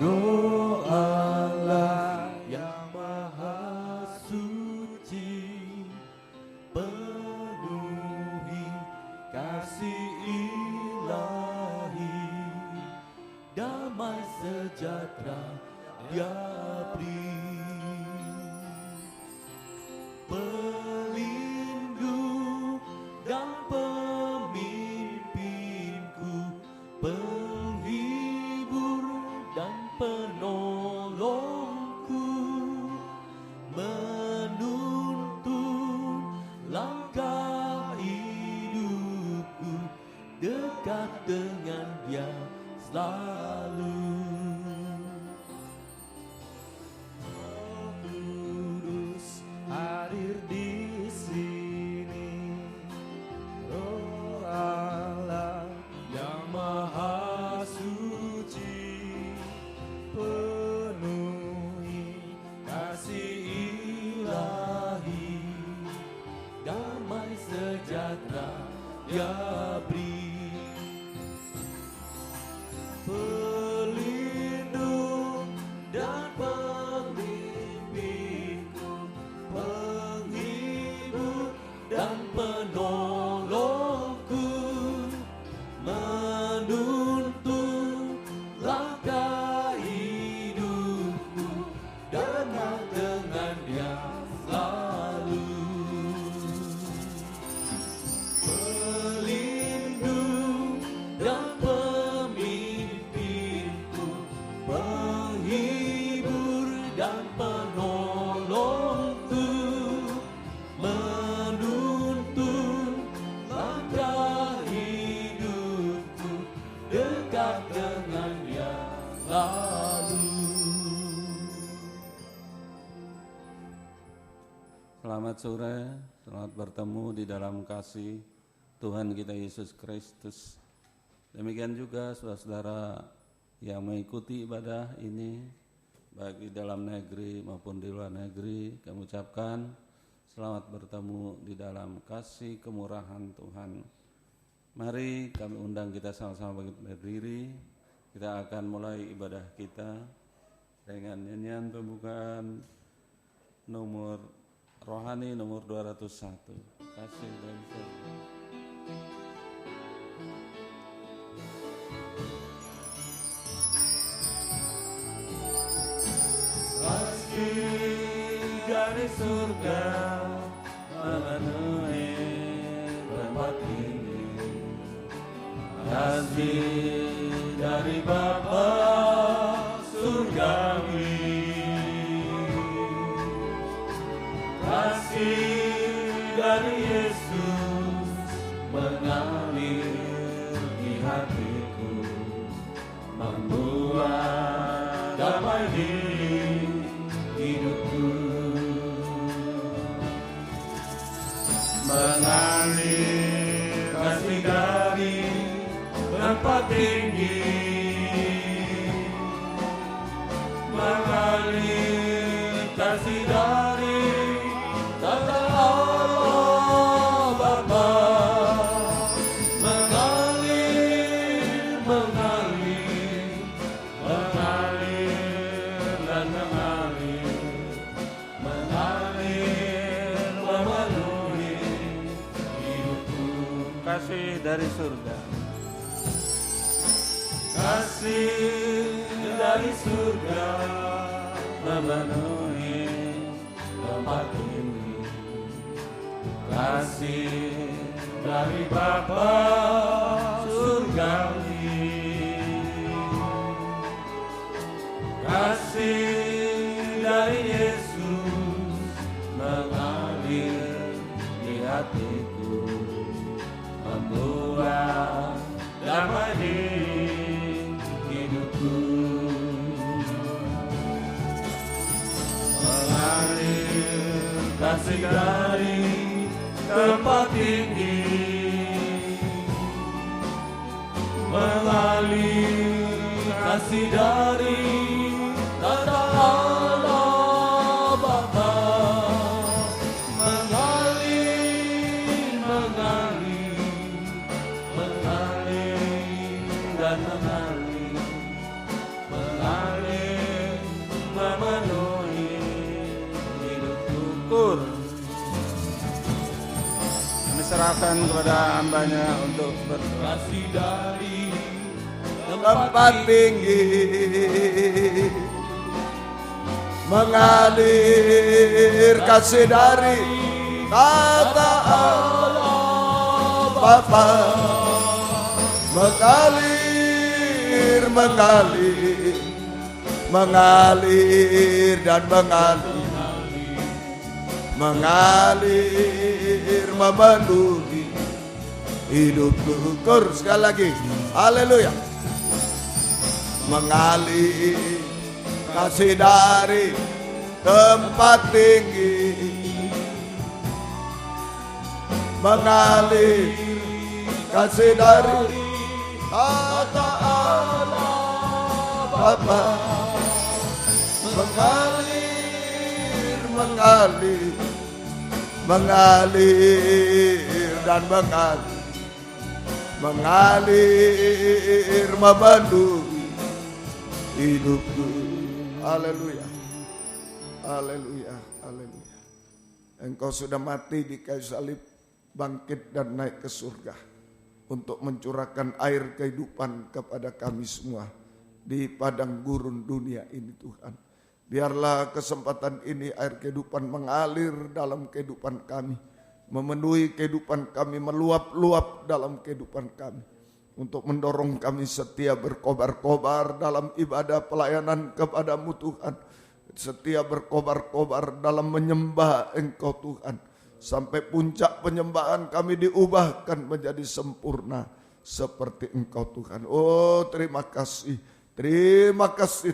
Roh Allah yang Maha Suci, penuhi kasih ilahi, damai sejahtera Dia beri. Pelindung dan pemimpinku, penghibur dan penolongku, menuntun langkah hidupku, dekat dengan Dia selalu. Roh Kudus hadir di sini, Roh Allah yang Maha Suci, penuhi kasih ilahi, damai sejahtera Dia beri. Pelindung dan pemimpinku, penghibur dan penolongku, menuntun langkah hidupku, dekat dengan Dia selalu. Pelindung dan pemimpinku, penghibur dan penolongku, menuntun langkah hidupku, dekat dengan Dia selalu. Selamat sore, selamat bertemu di dalam kasih Tuhan kita Yesus Kristus. Demikian juga saudara-saudara yang mengikuti ibadah ini, baik di dalam negeri maupun di luar negeri, kami ucapkan selamat bertemu di dalam kasih kemurahan Tuhan. Mari kami undang kita sama-sama berdiri. Kita akan mulai ibadah kita dengan nyanyian pembukaan nomor rohani nomor 201. Kasih dari surga. Kasih dari surga memenuhi tempat ini, kasih dari Bapa surgawi, kasih dari Yesus mengalir di hatiku, membuat damai di hidupku, mengalir kasih dari tempat tinggi, mengalir kasih dari tata Allah Bapa, mengalir dan mengalir memenuhi hidupku. Kasih dari surga. Kasih dari surga memenuhi tempat ini, kasih dari Bapa surgawi, kasih dari Yesus mengalir di hatiku, membuat damai di hidupku, mengalir kasih dari tempat tinggi, mengalir kasih dari tata Allah Bapa, mengalir dan mengalir serahkan kepada hambanya untuk berdoa. kasih dari tempat tinggi mengalir kasih dari kata Allah Bapa, mengalir dan mengalir memenuhi hidupku. Kur sekali lagi, haleluya. Mengalir kasih dari tempat tinggi, mengalir kasih dari kata Allah Bapa, mengalir dan mengalir memenuhi hidupku. Haleluya, haleluya, haleluya. Engkau sudah mati di kayu salib, bangkit dan naik ke surga untuk mencurahkan air kehidupan kepada kami semua di padang gurun dunia ini. Tuhan, biarlah kesempatan ini air kehidupan mengalir dalam kehidupan kami, memenuhi kehidupan kami, meluap-luap dalam kehidupan kami, untuk mendorong kami setia berkobar-kobar dalam ibadah pelayanan kepadamu Tuhan, setia berkobar-kobar dalam menyembah Engkau Tuhan, sampai puncak penyembahan kami diubahkan menjadi sempurna seperti Engkau Tuhan. Oh, terima kasih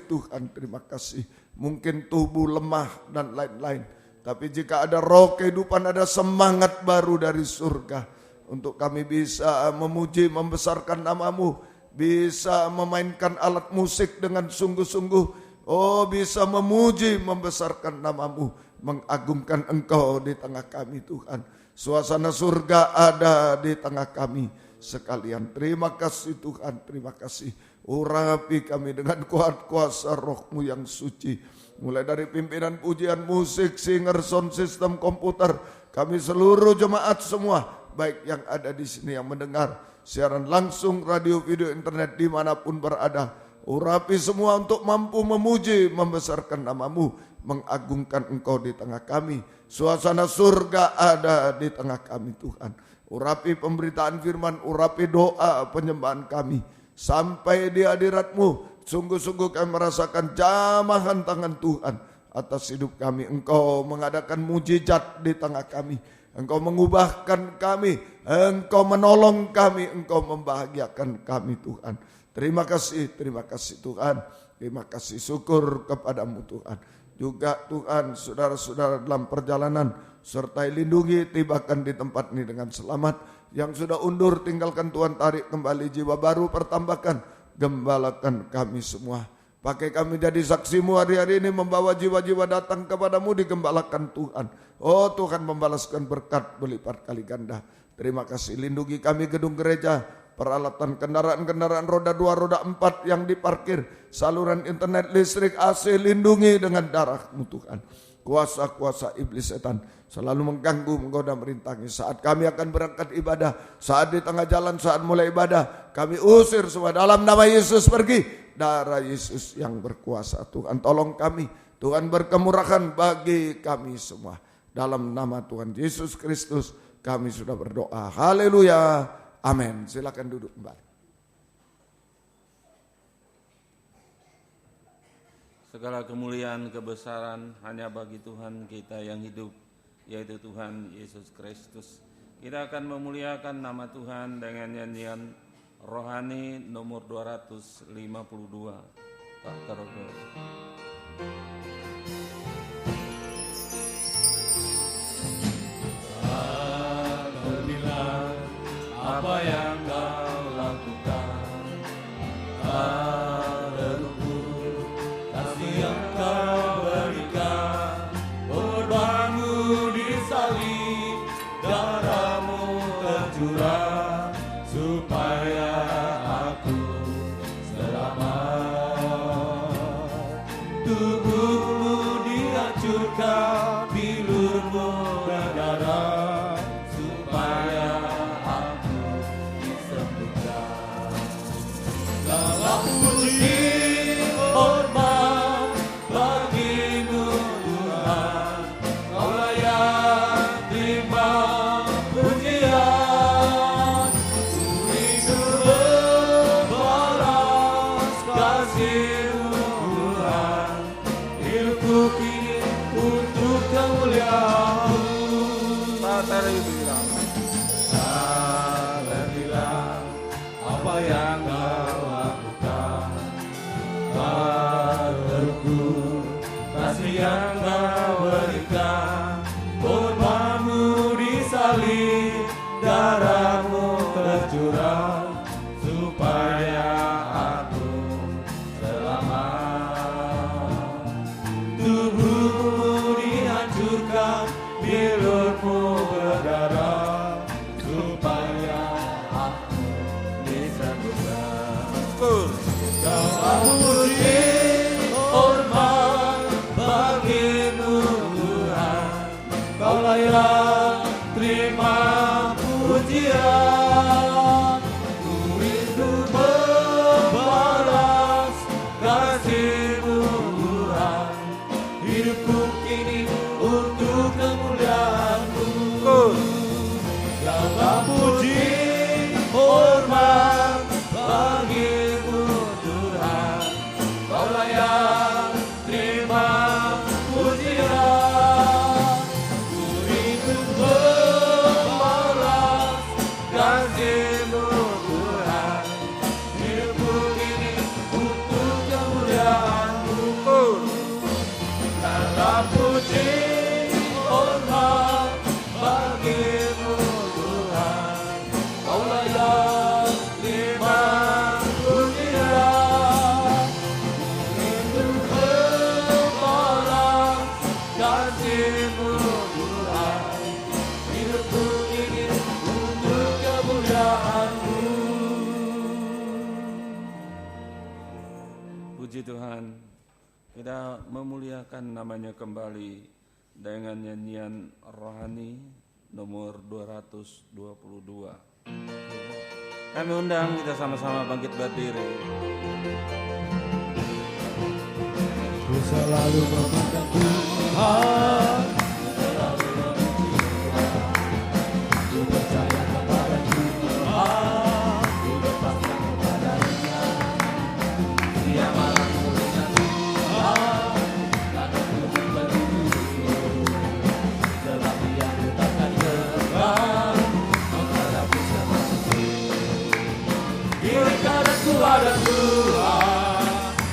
Tuhan, terima kasih. Mungkin tubuh lemah dan lain-lain, tapi jika ada roh kehidupan, ada semangat baru dari surga untuk kami bisa memuji, membesarkan namamu, bisa memainkan alat musik dengan sungguh-sungguh, oh bisa memuji, membesarkan namamu, mengagungkan Engkau di tengah kami Tuhan. Suasana surga ada di tengah kami sekalian. Terima kasih Tuhan, terima kasih. Urapi kami dengan kuat kuasa roh-Mu yang suci. Mulai dari pimpinan pujian musik, singer, sound system, komputer, kami seluruh jemaat semua, baik yang ada di sini yang mendengar siaran langsung, radio, video, internet, dimanapun berada. Urapi semua untuk mampu memuji, membesarkan namamu, mengagungkan Engkau di tengah kami. Suasana surga ada di tengah kami Tuhan. Urapi pemberitaan firman, urapi doa penyembahan kami. Sampai di hadirat-Mu, sungguh-sungguh kami merasakan jamahan tangan Tuhan atas hidup kami. Engkau mengadakan mujizat di tengah kami. Engkau mengubahkan kami, Engkau menolong kami, Engkau membahagiakan kami Tuhan. Terima kasih Tuhan. Terima kasih, syukur kepadamu Tuhan. Juga Tuhan, saudara-saudara dalam perjalanan, sertai lindungi, tibakan di tempat ini dengan selamat. Yang sudah undur, tinggalkan Tuhan, tarik kembali jiwa baru, pertambahkan, gembalakan kami semua. Pakai kami jadi saksi-Mu hari-hari ini, membawa jiwa-jiwa datang kepadamu, digembalakan Tuhan. Oh Tuhan, membalaskan berkat berlipat kali ganda. Terima kasih, lindungi kami gedung gereja, peralatan kendaraan-kendaraan roda 2, roda 4 yang diparkir, saluran internet, listrik, AC, lindungi dengan darah-Mu Tuhan. Kuasa-kuasa iblis setan selalu mengganggu, menggoda, merintangi. Saat kami akan berangkat ibadah, saat di tengah jalan, saat mulai ibadah, kami usir semua dalam nama Yesus, pergi. Darah Yesus yang berkuasa. Tuhan tolong kami, Tuhan berkemurahan bagi kami semua. Dalam nama Tuhan Yesus Kristus kami sudah berdoa. Haleluya, amin. Silakan duduk kembali. Segala kemuliaan, kebesaran hanya bagi Tuhan kita yang hidup, yaitu Tuhan Yesus Kristus. Kita akan memuliakan nama Tuhan dengan nyanyian rohani nomor 252. Tak terlalu. Terbilang apa yang kau lakukan, ada rumput kasih yang kau berikan, korbanmu disalib, darahmu tercurah, supaya aku selamat. Tubuhmu dihancurkan, bilurmu berdarah, supaya kasih-Mu Tuhan, hidupku kini untuk kemuliaan-Mu. Tak terhilang Apa yang Kau lakukan, Baterku, kasih yang Kau berikan, korban-Mu disalib, darah-Mu tercurah, supaya aku selamat. Tubuh-Mu dihancurkan, bilur-Mu berdarah, supaya aku disembuhkan. Kau puji, hormat bagi-Mu Tuhan, Kau layak terima pujian. Ku rindu membalas kasih-Mu Tuhan, hidupku kini untuk kemuliaan-Mu. Segala puji, hormat bagi-Mu Tuhan, Kau layak terima pujian. Ku rindu membalas kasih-Mu Tuhan, hidupku kini untuk kemuliaan-Mu. Segala puji, hormat bagi-Mu Tuhan, Kau layak terima pujian. Rindu membalas kasih-Mu Tuhan, hidupku kini untuk kemuliaan-Mu. Puji Tuhan, kita memuliakan namanya kembali dengan nyanyian rohani nomor 222. Kami undang kita sama-sama bangkit berdiri. Ku selalu memandang Tuhan, selalu memuji Tuhan, ku percaya kepada Tuhan, ku lepaskan kepada-Nya. Dia malah muliakan Tuhan, karena Tuhan penuh, sebab Dia letakkan terbang menghadapi semua musuh. Kiri kananku ada Tuhan,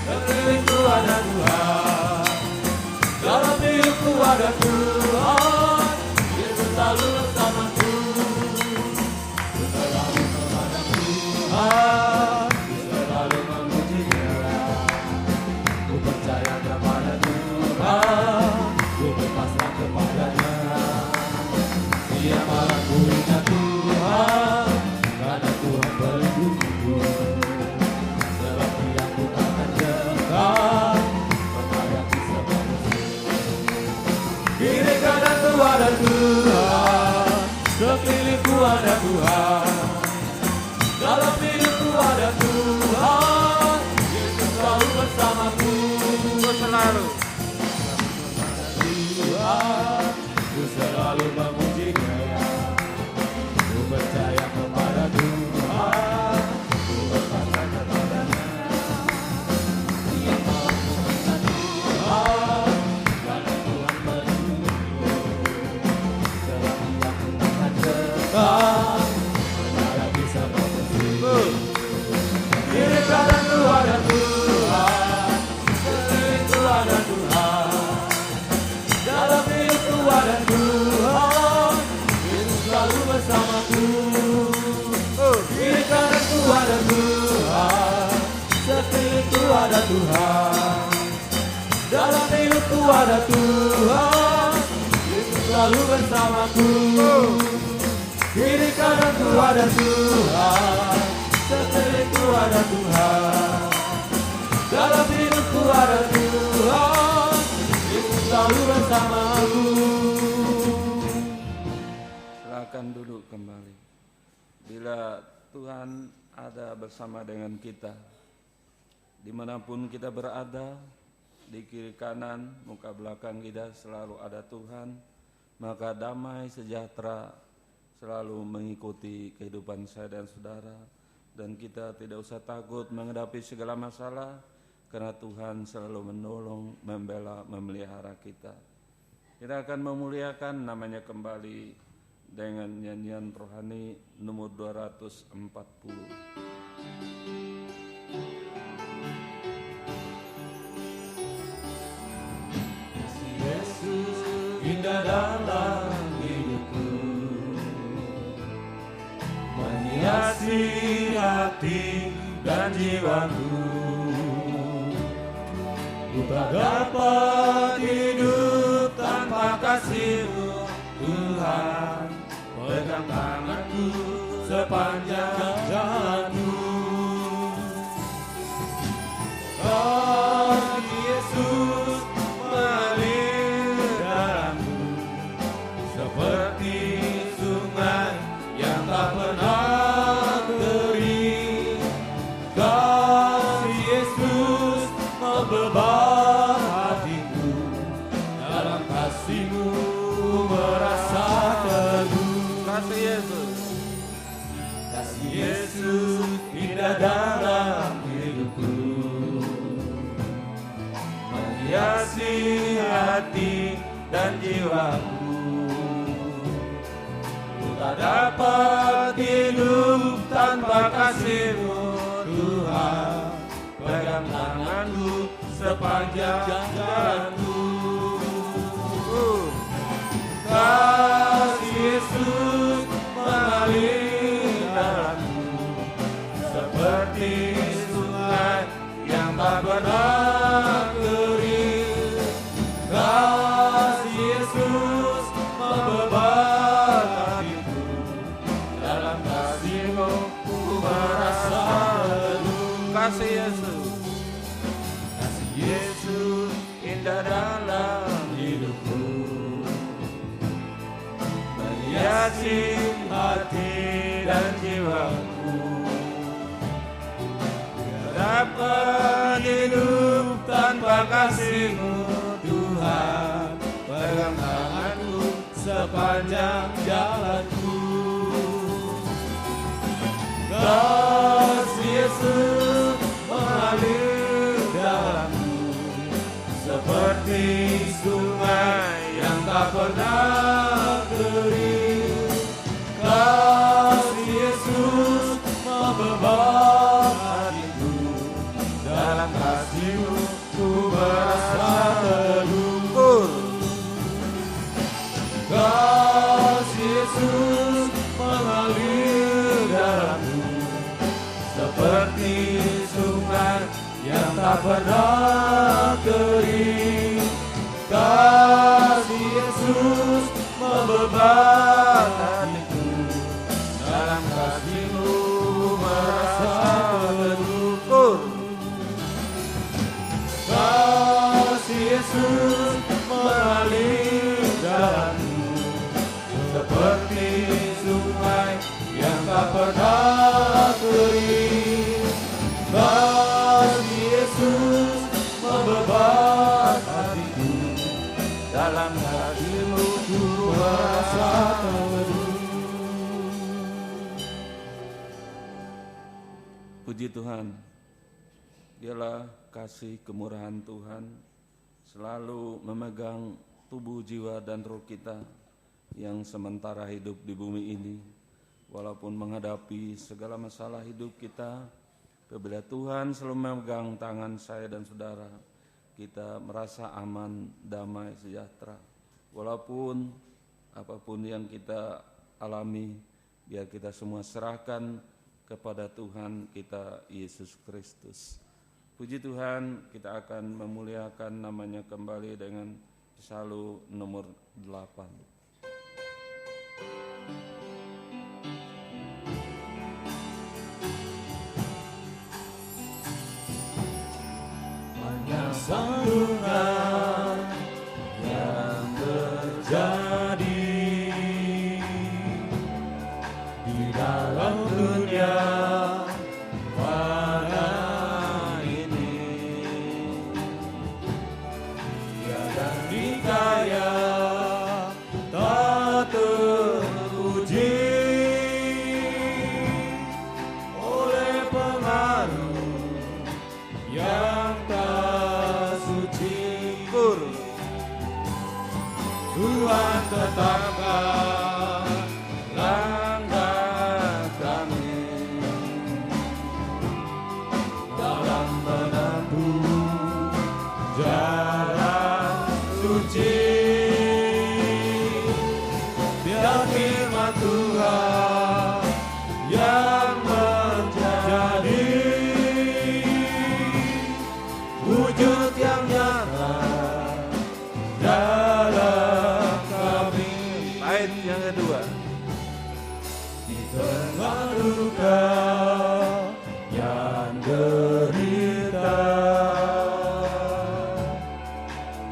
sekelilingku ada Tuhan, dalam hidupku ada Tuhan, Yesus selalu bersamaku. Ku selalu memandang Tuhan, ku selalu memuji-Nya, ku percaya kepada Tuhan, ku berpasrah kepada-Nya. Dia malah ku ingat Tuhan, karena Tuhan pelindungku, sebab Dia ku takkan jengkel menghadapi semua musuh. Kiri kananku ada Tuhan, sekelilingku ada Tuhan, dalam hidupku ada Tuhan, Yesus selalu bersamaku. Selalu Tuhan, ku selalu memuji-Nya, ku percaya kepada Tuhan, ku berpasrah kepada-Nya. Dia mau mengenal Tuhan, karena Tuhan pelindungku, sebab Dia ku takkan jengkel menghadapi semua musuh. Kiri kananku ada Tuhan, sekelilingku ada Tuhan, dalam hidupku ada Tuhan, Yesus selalu bersamaku. Kiri kananku ada Tuhan, sekelilingku ada Tuhan, dalam hidupku ada Tuhan, Yesus selalu bersamaku. Kiri kananku ada Tuhan, sekelilingku ada Tuhan, dalam hidupku ada Tuhan, Yesus selalu bersamaku. silakan duduk kembali. Bila Tuhan ada bersama dengan kita, dimanapun kita berada, di kiri kanan, muka belakang kita selalu ada Tuhan, maka damai sejahtera selalu mengikuti kehidupan saya dan saudara, dan kita tidak usah takut menghadapi segala masalah, karena Tuhan selalu menolong, membela, memelihara kita. Kita akan memuliakan namanya kembali dengan nyanyian rohani nomor 240. Yesus indah dalam hidupku, menghiasi hati dan jiwaku. Ku tak dapat hidup tanpa kasih-Mu, Tuhan. Pegang tanganku sepanjang jalanku. Kasih Yesus mengalir dalamku, seperti sungai yang tak pernah kering. Kasih Yesus membebar hatiku, dalam kasih-Mu merasa teduh. Kasih Yesus, kasih Yesus indah dalam hidupku, menghiasi hati dan jiwaku. Ku tak dapat hidup tanpa kasih-Mu, Tuhan. Pegang tanganku sepanjang jalanku. Kasih Yesus mengalir dalamku, seperti sungai yang tak pernah kering. Kasih Yesus membebar hatiku, dalam kasih-Mu ku merasa teduh. kasih Yesus, kasih Yesus indah dalam hidupku, menghiasi hati dan jiwaku. Tak dapat hidup tanpa kasih-Mu, Tuhan. Pegang tanganku sepanjang jalanku. Kasih Yesus mengalir dalamku, seperti sungai yang tak pernah kering. Kasih Yesus membebar hatiku, dalam kasih-Mu ku merasa teduh. Kasih Yesus mengalir dalamku, seperti sungai yang tak pernah kering. Kasih Yesus membebar hatiku, dalam kasih-Mu merasa teduh. Kasih Yesus mengalir dalamku, seperti sungai yang tak pernah kering. Kasih Yesus membebar hatiku, dalam kasih-Mu ku merasa teduh. puji Tuhan. Dialah kasih kemurahan Tuhan selalu memegang tubuh, jiwa, dan roh kita yang sementara hidup di bumi ini. Walaupun menghadapi segala masalah hidup kita, apabila Tuhan selalu memegang tangan saya dan saudara, kita merasa aman, damai, sejahtera. Walaupun apapun yang kita alami, biar kita semua serahkan kepada Tuhan kita Yesus Kristus. Puji Tuhan, kita akan memuliakan namanya kembali dengan Psalm nomor 8. Banyak sandungan yang terjadi di dalam dunia pada ini, tiada dikaya tak teruji oleh pengaruh yang tak tetapkan langkah kami dalam menempuh jalan suci. Biar firman Tuhan yang menjadi wujud yang nyata dalam kami. Bait yang kedua. Di tengah duka yang derita,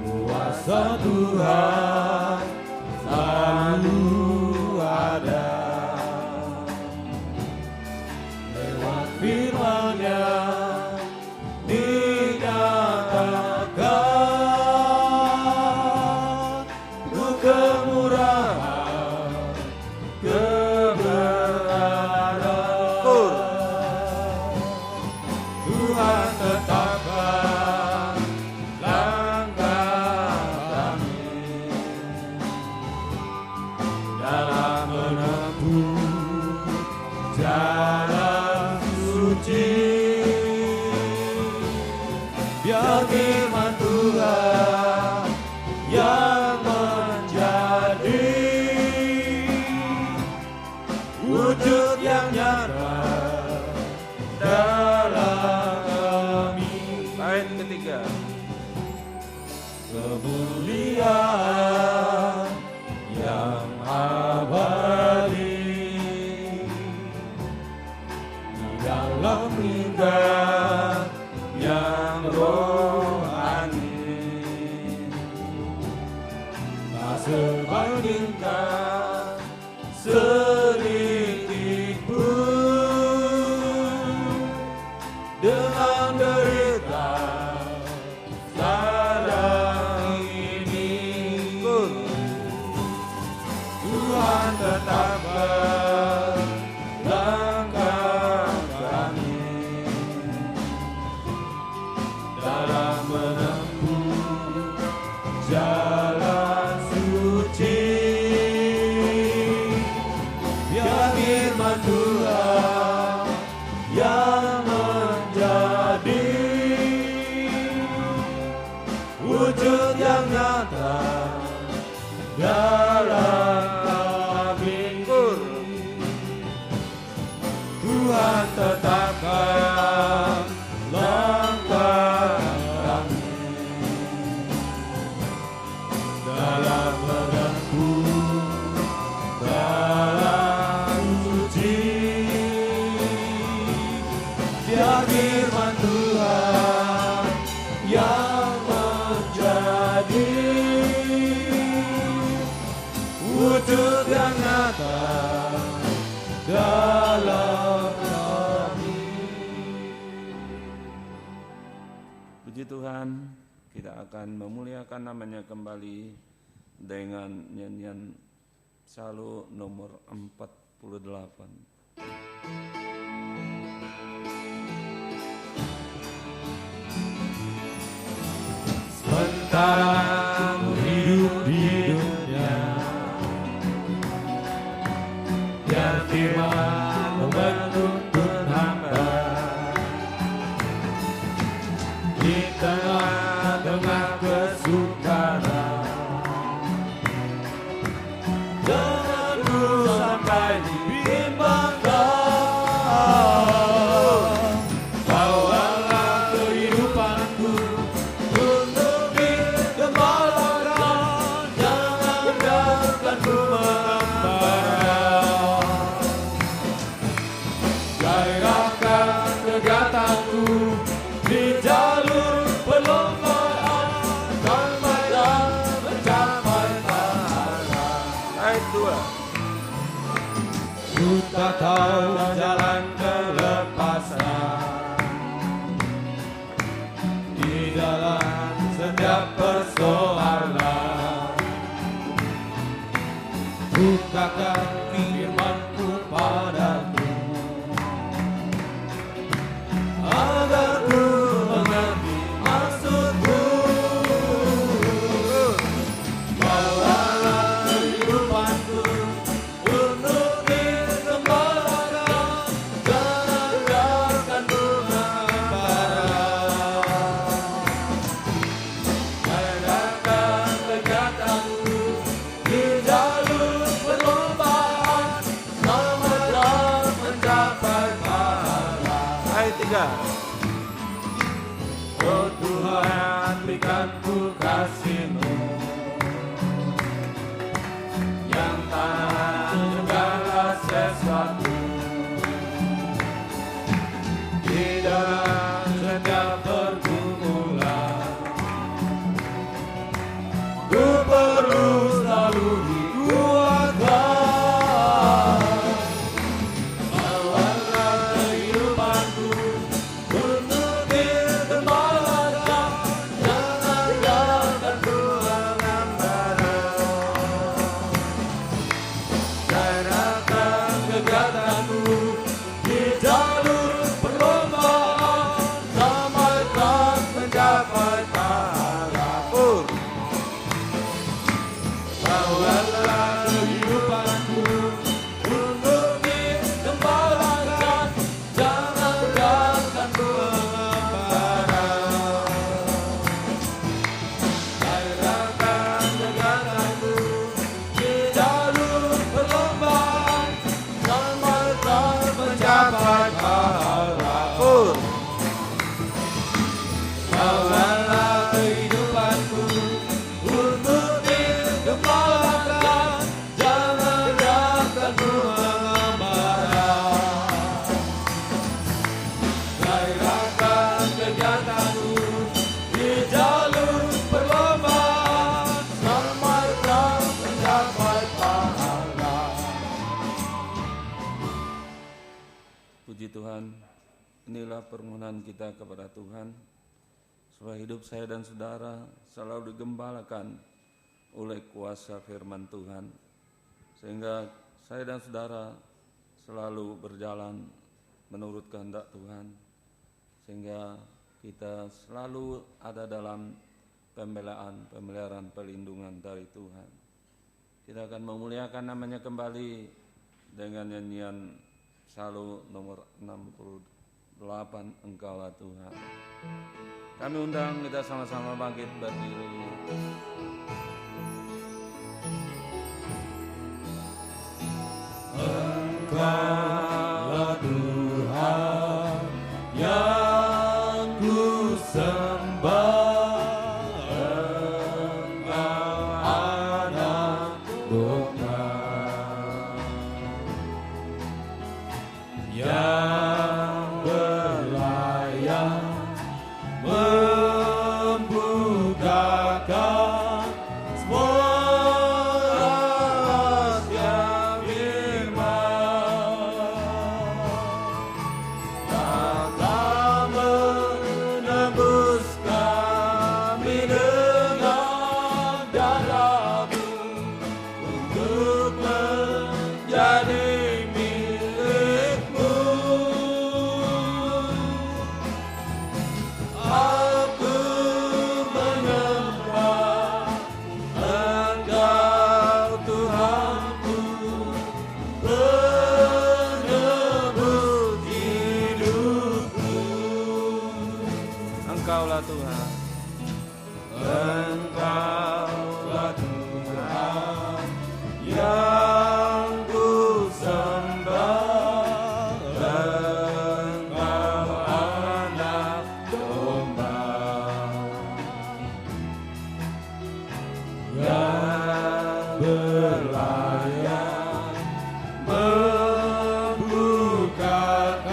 kuasa Tuhan selalu ada. Lewat firman-Nya dinyatakan kemurahan, kebenaran. Tuhan tetapkan langkah kami dalam menempuh jalan suci. Biar firman Tuhan yang menjadi wujud yang nyata dalam kami. Bait ketiga. Kemuliaan yang abadi di dalam lingkar yang rohani, tak sebandingkan sedikit pun dengan derita sekarang ini. Tuhan tetapkan langkah kami dalam menempuh jalan suci. Biar firman Tuhan yang menjadi wujud yang nyata dalam kami. Tuhan tetapkan langkah kami dalam menempuh jalan suci. Biar firman Tuhan yang menjadi wujud yang nyata dalam kami. Puji Tuhan, kita akan memuliakan namanya kembali dengan nyanyian Psalm nomor 48. Sementara hidup di dunia, biar firman menuntun hamba di tengah-tengah kesukaran. Jangan ku sampai dibimbangkan, bawalah kehidupanku untuk digembalakan. Jangan biarkan ku mengembara, gairahkan kegiatanku di jalur perlombaan, sampai dan mencapai pahala. Bait 2. Ku tak tahu jalan kelepasan di dalam setiap persoalan. Bukakan firman-Ku padaku, agar ku mengerti maksud-Mu. Bawalah buktikanku kasih-Mu yang tahan segala sesuatu di dalam setiap pergumulan. Ku perlu selalu dikuatkan. Bawalah kehidupanku untuk digembalakan. Jangan biarkan ku mengembara. Gairahkan kegiatanku di jalur perlombaan sampai kau mencapai pahala. Bawalah kehidupanku untuk digembalakan. Jangan biarkan ku mengembara. Gairahkan kegiatanku di jalur perlombaan sampai kau mencapai pahala. Bawalah kehidupanku untuk digembalakan. Jangan biarkan ku mengembara. Gairahkan kegiatanku di jalur perlombaan sampai kau mencapai pahala. Puji Tuhan, inilah permohonan kita kepada Tuhan, supaya hidup saya dan saudara selalu digembalakan oleh kuasa firman Tuhan, sehingga saya dan saudara selalu berjalan menurut kehendak Tuhan, sehingga kita selalu ada dalam pemeliharaan, perlindungan dari Tuhan. Kita akan memuliakan namanya kembali dengan nyanyian Psalm nomor 68, Engkaulah Tuhan. Kami undang kita sama-sama bangkit berdiri. Engkaulah Tuhan yang ku sembah. Engkau anak domba yang berlayar membukakan semua rahasia firman. Datang menebus kami dengan darah-Mu untuk menjadi milik-Mu. Aku menyembah Engkau Tuhanku, penebus hidupku. Engkaulah Tuhan. Engkaulah Tuhan yang ku sembah. Engkau anak domba yang berlayar membukakan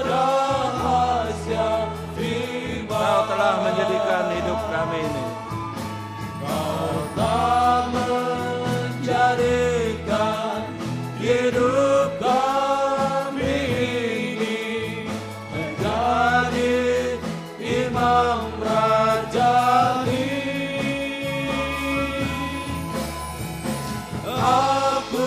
rahasia firman. Kau telah menjadikan hidup kami ini Kau telah menjadikan hidup kami ini menjadi imam rajani. Aku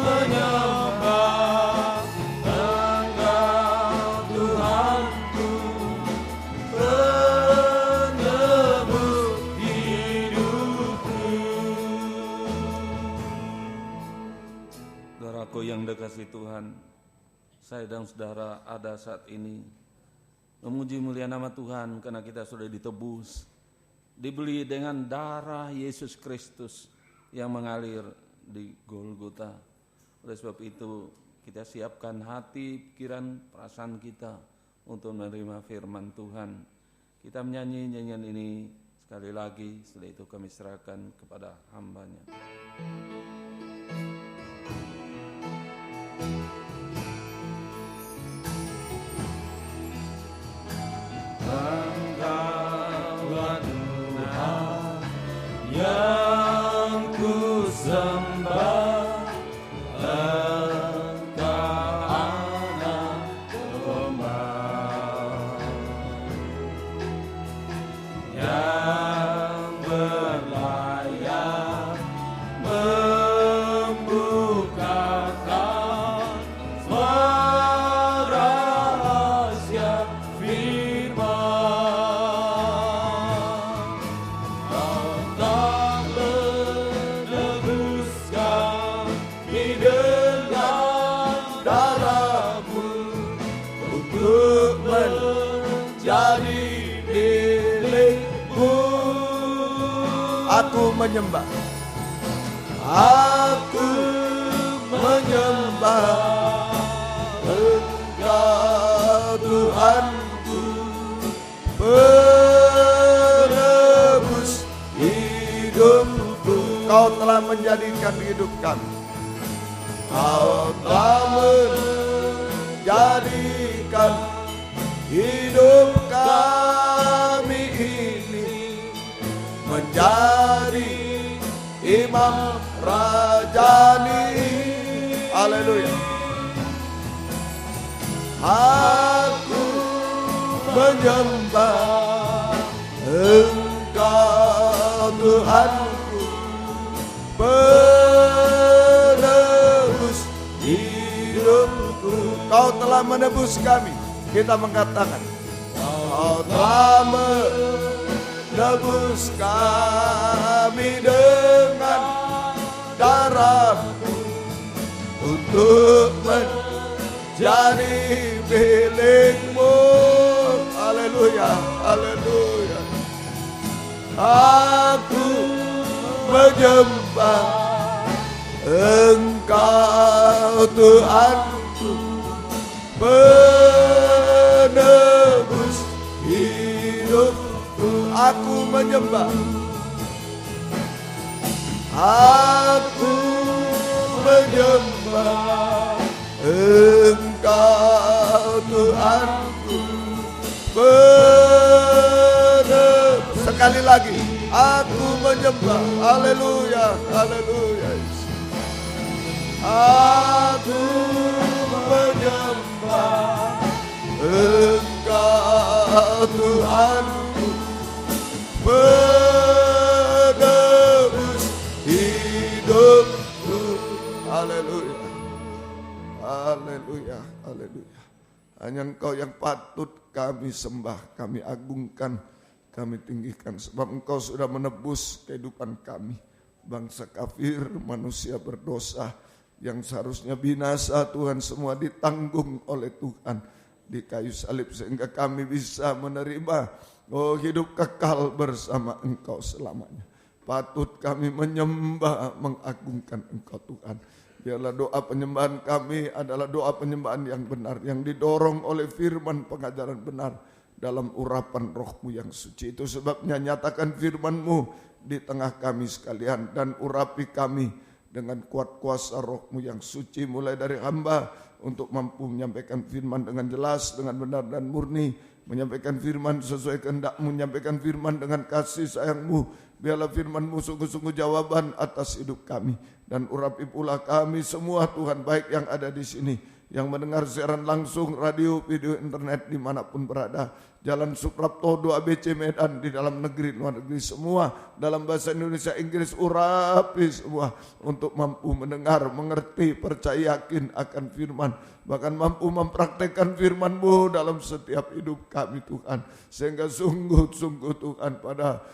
menyembah Engkau Tuhanku, penebus hidupku. Saudaraku yang dikasihi Tuhan, saya dan saudara ada saat ini memuji mulia nama Tuhan karena kita sudah ditebus, dibeli dengan darah Yesus Kristus yang mengalir di Golgota. Oleh sebab itu kita siapkan hati, pikiran, perasaan kita untuk menerima firman Tuhan. Kita menyanyi nyanyian ini sekali lagi, setelah itu kami serahkan kepada hamba-Nya. Engkaulah Tuhan yang ku sembah, Engkau anak domba yang berlayar membukakan rahasia firman. Kau tak menebus kami dengan darah-Mu untuk menjadi milik-Mu. Aku menyembah, aku menyembah Engkau Tuhanku, penebus hidupku. Kau telah menjadikan hidup kami, Kau telah menjadikan hidup kami ini menjadi imam rajani. Haleluya. Aku menyembah Engkau Tuhanku, penebus hidupku. Kau telah menebus kami. Kita mengatakan, Kau telah menebus kami dengan darah-Mu untuk menjadi milik-Mu. Haleluya, haleluya. Aku menyembah Engkau Tuhanku, penebus hidupku. Aku menyembah, aku menyembah Engkau Tuhanku, penebus. Sekali lagi, aku menyembah. Haleluya, haleluya. Aku menyembah Engkau Tuhanku, penebus hidupku. Haleluya, haleluya, haleluya. Hanya Engkau yang patut kami sembah, kami agungkan, kami tinggikan. Sebab Engkau sudah menebus kehidupan kami, bangsa kafir, manusia berdosa yang seharusnya binasa. Tuhan, semua ditanggung oleh Tuhan di kayu salib, sehingga kami bisa menerima hidup kekal bersama Engkau selamanya. Patut kami menyembah, mengagungkan Engkau Tuhan. Biarlah doa penyembahan kami adalah doa penyembahan yang benar, yang didorong oleh firman pengajaran benar dalam urapan Roh-Mu yang suci. Itu sebabnya nyatakan firman-Mu di tengah kami sekalian, dan urapi kami dengan kuat kuasa Roh-Mu yang suci, mulai dari hamba untuk mampu menyampaikan firman dengan jelas, dengan benar dan murni, menyampaikan firman sesuai kehendak-Mu, menyampaikan firman dengan kasih sayang-Mu. Biarlah firman-Mu sungguh-sungguh jawaban atas hidup kami, dan urapi pula kami semua Tuhan, baik yang ada di sini, yang mendengar siaran langsung, radio, video, internet, dimanapun berada, Jalan Suprapto 2 ABC Medan, di dalam negeri, luar negeri, semua dalam bahasa Indonesia, Inggris, urapi semua untuk mampu mendengar, mengerti, percaya, yakin akan firman, bahkan mampu mempraktekkan firman-Mu dalam setiap hidup kami Tuhan, sehingga sungguh-sungguh Tuhan, pada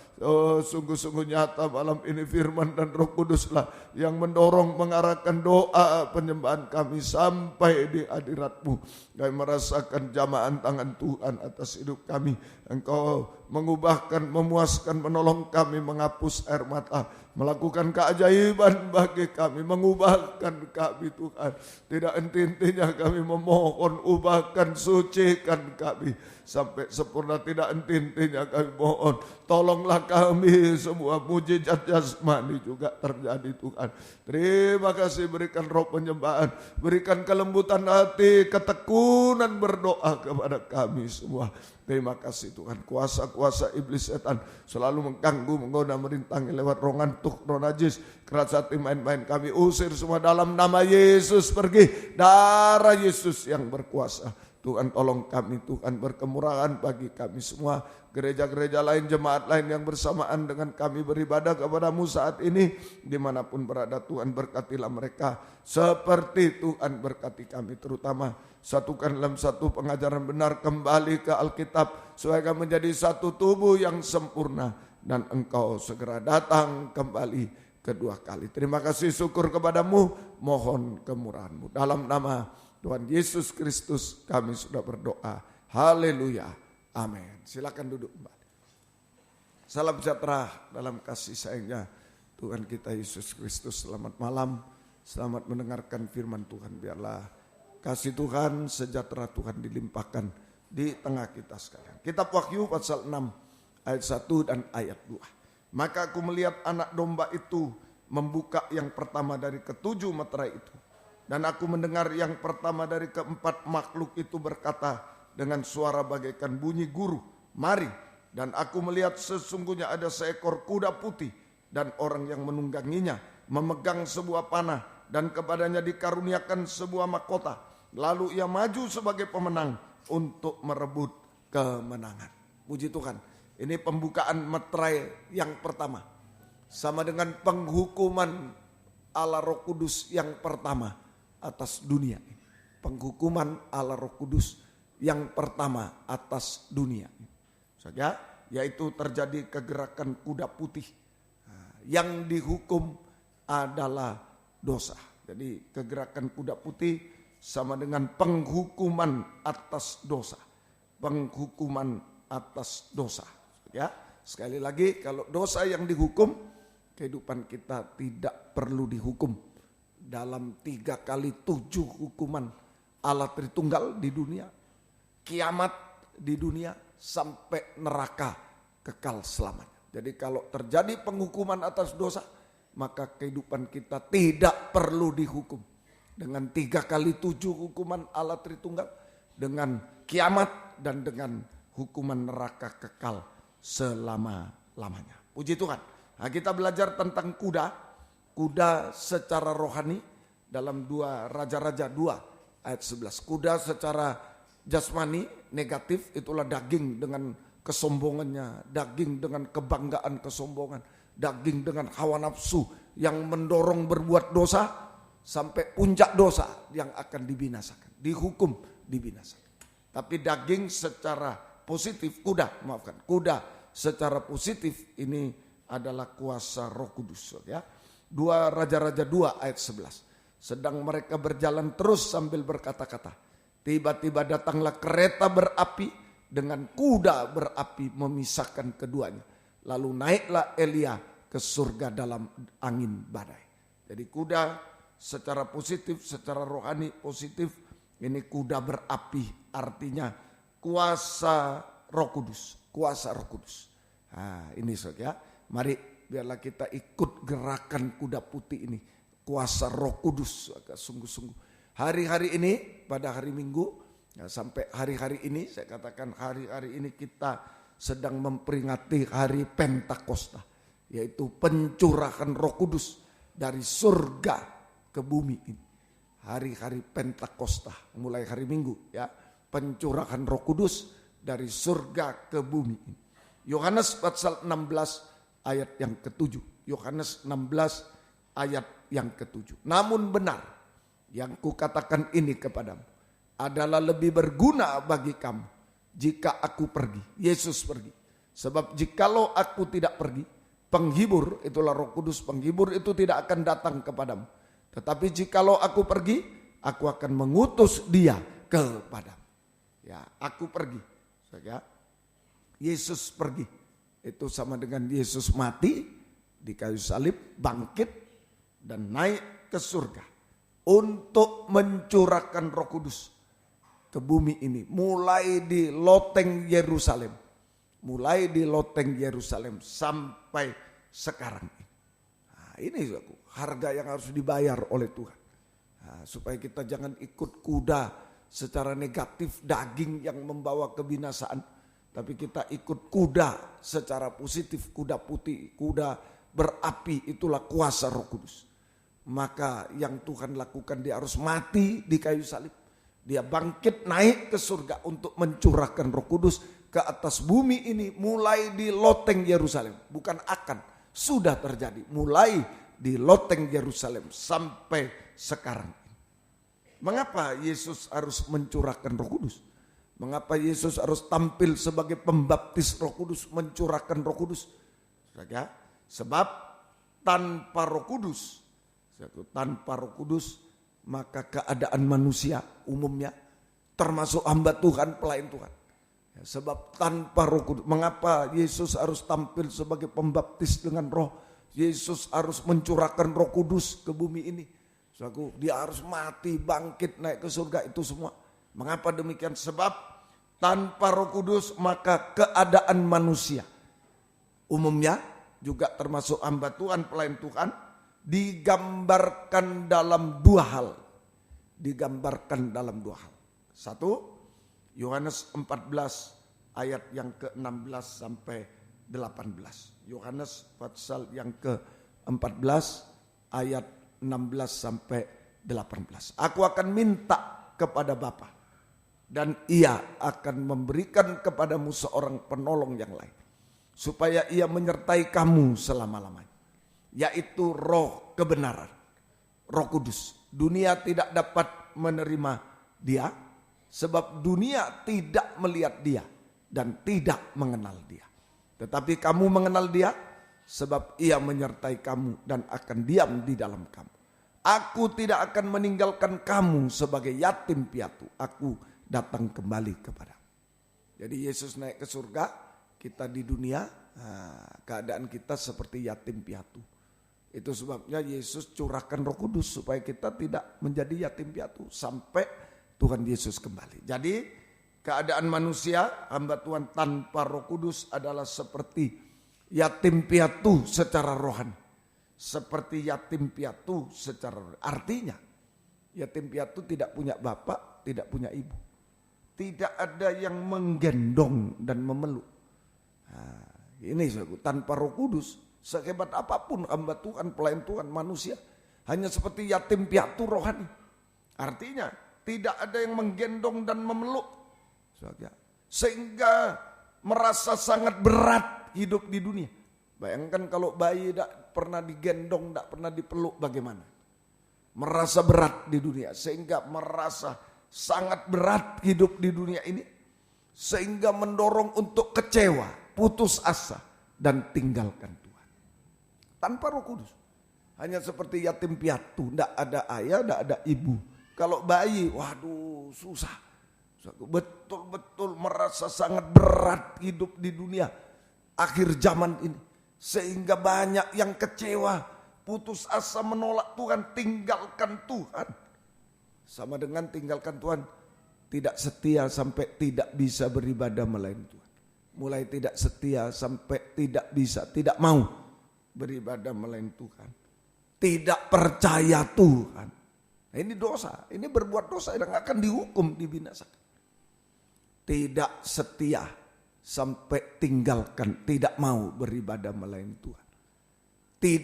sungguh-sungguh nyata malam ini firman dan Roh Kuduslah yang mendorong, mengarahkan doa penyembahan kami sampai damai di hadirat-Mu. Kami merasakan jamahan tangan Tuhan atas hidup kami. Engkau mengubahkan, memuaskan, menolong kami, menghapus air mata, melakukan keajaiban bagi kami, mengubahkan kami Tuhan. Tidak henti-hentinya kami memohon, ubahkan, sucikan kami sampai sempurna. Tidak henti-hentinya kami mohon, tolonglah kami semua, mujizat jasmani juga terjadi Tuhan. Terima kasih, berikan roh penyembahan, berikan kelembutan hati, ketekunan berdoa kepada kami semua. Terima kasih Tuhan. Kuasa-kuasa iblis setan selalu mengganggu, menggoda, merintangi lewat roh ngantuk, roh najis, keras hati, main-main, kami usir semua dalam nama Yesus. Pergi, darah Yesus yang berkuasa. Tuhan tolong kami, Tuhan berkemurahan bagi kami semua. Gereja-gereja lain, jemaat lain yang bersamaan dengan kami beribadah kepada-Mu saat ini, dimanapun berada Tuhan berkatilah mereka. Seperti Tuhan berkati kami, terutama satukan dalam satu pengajaran benar, kembali ke Alkitab supaya kami menjadi satu tubuh yang sempurna, dan Engkau segera datang kembali kedua kali. Terima kasih, syukur kepada-Mu, mohon kemurahan-Mu. Dalam nama Tuhan Yesus Kristus kami sudah berdoa. Haleluya. Amin. Silakan duduk kembali. Salam sejahtera dalam kasih sayangnya Tuhan kita Yesus Kristus. Selamat malam. Selamat mendengarkan firman Tuhan. Biarlah kasih Tuhan, sejahtera Tuhan dilimpahkan di tengah kita sekalian. Kitab Wahyu pasal 6 ayat 1 dan ayat 2. Maka aku melihat anak domba itu membuka yang pertama dari ketujuh meterai itu. Dan aku mendengar yang pertama dari keempat makhluk itu berkata dengan suara bagaikan bunyi guru, mari. Dan aku melihat sesungguhnya ada seekor kuda putih, dan orang yang menungganginya memegang sebuah panah, dan kepadanya dikaruniakan sebuah mahkota. Lalu ia maju sebagai pemenang untuk merebut kemenangan. Puji Tuhan. Ini pembukaan meterai yang pertama. Sama dengan penghukuman Allah Roh Kudus yang pertama atas dunia. Penghukuman Allah Roh Kudus yang pertama atas dunia. Saja, yaitu terjadi kegerakan kuda putih. Yang dihukum adalah dosa. Jadi kegerakan kuda putih sama dengan penghukuman atas dosa. Penghukuman atas dosa. Ya, sekali lagi, kalau dosa yang dihukum, kehidupan kita tidak perlu dihukum. Dalam 3 kali 7 hukuman Allah Tritunggal di dunia, kiamat di dunia, sampai neraka kekal selamanya. Jadi kalau terjadi penghukuman atas dosa, maka kehidupan kita tidak perlu dihukum. Dengan 3 kali 7 hukuman Allah Tritunggal, dengan kiamat, dan dengan hukuman neraka kekal selama-lamanya. Puji Tuhan. Nah, kita belajar tentang kuda. Kuda secara rohani dalam 2 Raja-Raja 2 ayat 11. Kuda secara jasmani negatif, itulah daging dengan kesombongannya, daging dengan kebanggaan kesombongan, daging dengan hawa nafsu yang mendorong berbuat dosa sampai puncak dosa yang akan dibinasakan, dihukum, dibinasakan. Tapi daging secara positif, kuda secara positif ini adalah kuasa Roh Kudus, ya. 2 Raja-Raja 2 ayat 11. Sedang mereka berjalan terus sambil berkata-kata, tiba-tiba datanglah kereta berapi dengan kuda berapi memisahkan keduanya. Lalu naiklah Elia ke surga dalam angin badai. Jadi kuda secara positif, secara rohani positif, ini kuda berapi, artinya kuasa Roh Kudus, kuasa Roh Kudus. Nah, ini saudara, mari biarlah kita ikut gerakan kuda putih ini, kuasa Roh Kudus, sungguh-sungguh. Hari-hari ini, pada hari Minggu, ya, sampai hari-hari ini, saya katakan hari-hari ini kita sedang memperingati hari Pentakosta, yaitu pencurahan Roh Kudus dari surga ke bumi ini. Hari-hari Pentakosta, mulai hari Minggu, ya, pencurahan Roh Kudus dari surga ke bumi ini. Yohanes pasal 16 ayat yang ke-7. Yohanes 16 ayat yang ke-7. Namun benar yang kukatakan ini kepadamu adalah lebih berguna bagi kamu jika aku pergi. Yesus pergi. Sebab jikalau aku tidak pergi, penghibur, itulah Roh Kudus, penghibur itu tidak akan datang kepadamu. Tetapi jikalau aku pergi, aku akan mengutus dia kepadamu. Ya, aku pergi. Ya, Yesus pergi. Itu sama dengan Yesus mati di kayu salib, bangkit dan naik ke surga untuk mencurahkan Roh Kudus ke bumi ini, mulai di loteng Yerusalem, sampai sekarang. Nah, ini harga yang harus dibayar oleh Tuhan. Nah, supaya kita jangan ikut kuda secara negatif, daging yang membawa kebinasaan, tapi kita ikut kuda secara positif, kuda putih, kuda berapi, itulah kuasa Roh Kudus. Maka yang Tuhan lakukan, dia harus mati di kayu salib. Dia bangkit naik ke surga untuk mencurahkan Roh Kudus ke atas bumi ini, mulai di loteng Yerusalem. Bukan akan, sudah terjadi. Mulai di loteng Yerusalem sampai sekarang. Mengapa Yesus harus mencurahkan Roh Kudus? Mengapa Yesus harus tampil sebagai pembaptis Roh Kudus, mencurahkan Roh Kudus? Sebab tanpa Roh Kudus, maka keadaan manusia umumnya, termasuk hamba Tuhan, pelayan Tuhan. Sebab tanpa Roh Kudus, mengapa Yesus harus tampil sebagai pembaptis dengan Roh? Yesus harus mencurahkan Roh Kudus ke bumi ini. Dia harus mati, bangkit, naik ke surga, itu semua. Mengapa demikian? Sebab tanpa Roh Kudus maka keadaan manusia umumnya, juga termasuk hamba Tuhan, pelayan Tuhan, digambarkan dalam dua hal. Satu, Yohanes 14 ayat yang ke-16 sampai 18. Yohanes pasal yang ke-14 ayat 16 sampai 18. Aku akan minta kepada Bapa, dan ia akan memberikan kepadamu seorang penolong yang lain, supaya ia menyertai kamu selama-lamanya, yaitu Roh kebenaran, Roh Kudus. Dunia tidak dapat menerima dia, sebab dunia tidak melihat dia dan tidak mengenal dia. Tetapi kamu mengenal dia, sebab ia menyertai kamu dan akan diam di dalam kamu. Aku tidak akan meninggalkan kamu sebagai yatim piatu. Aku datang kembali kepadamu. Jadi Yesus naik ke surga, kita di dunia, keadaan kita seperti yatim piatu. Itu sebabnya Yesus curahkan Roh Kudus supaya kita tidak menjadi yatim piatu sampai Tuhan Yesus kembali. Jadi keadaan manusia, hamba Tuhan tanpa Roh Kudus adalah seperti yatim piatu secara rohani. Seperti yatim piatu secara rohani. Artinya yatim piatu tidak punya bapak, tidak punya ibu. Tidak ada yang menggendong dan memeluk. Nah, ini tanpa Roh Kudus, sehebat apapun hamba Tuhan, pelayan Tuhan, manusia hanya seperti yatim piatu rohani. Artinya tidak ada yang menggendong dan memeluk, sehingga merasa sangat berat hidup di dunia. Bayangkan kalau bayi tidak pernah digendong, tidak pernah dipeluk, bagaimana? Merasa berat di dunia, sehingga merasa sangat berat hidup di dunia ini, sehingga mendorong untuk kecewa, putus asa, dan tinggalkan Tuhan. Tanpa Roh Kudus, hanya seperti yatim piatu, tidak ada ayah, tidak ada ibu. Kalau bayi, waduh susah, betul-betul merasa sangat berat hidup di dunia akhir zaman ini, sehingga banyak yang kecewa, putus asa, menolak Tuhan, tinggalkan Tuhan. Sama dengan tinggalkan Tuhan, tidak setia sampai tidak bisa beribadah melainkan Tuhan. Mulai tidak setia sampai tidak bisa, tidak mau beribadah melainkan Tuhan. Tidak percaya Tuhan. Nah, ini dosa, ini berbuat dosa yang akan dihukum, dibinasakan. Tidak setia sampai tinggalkan, tidak mau beribadah melainkan Tuhan.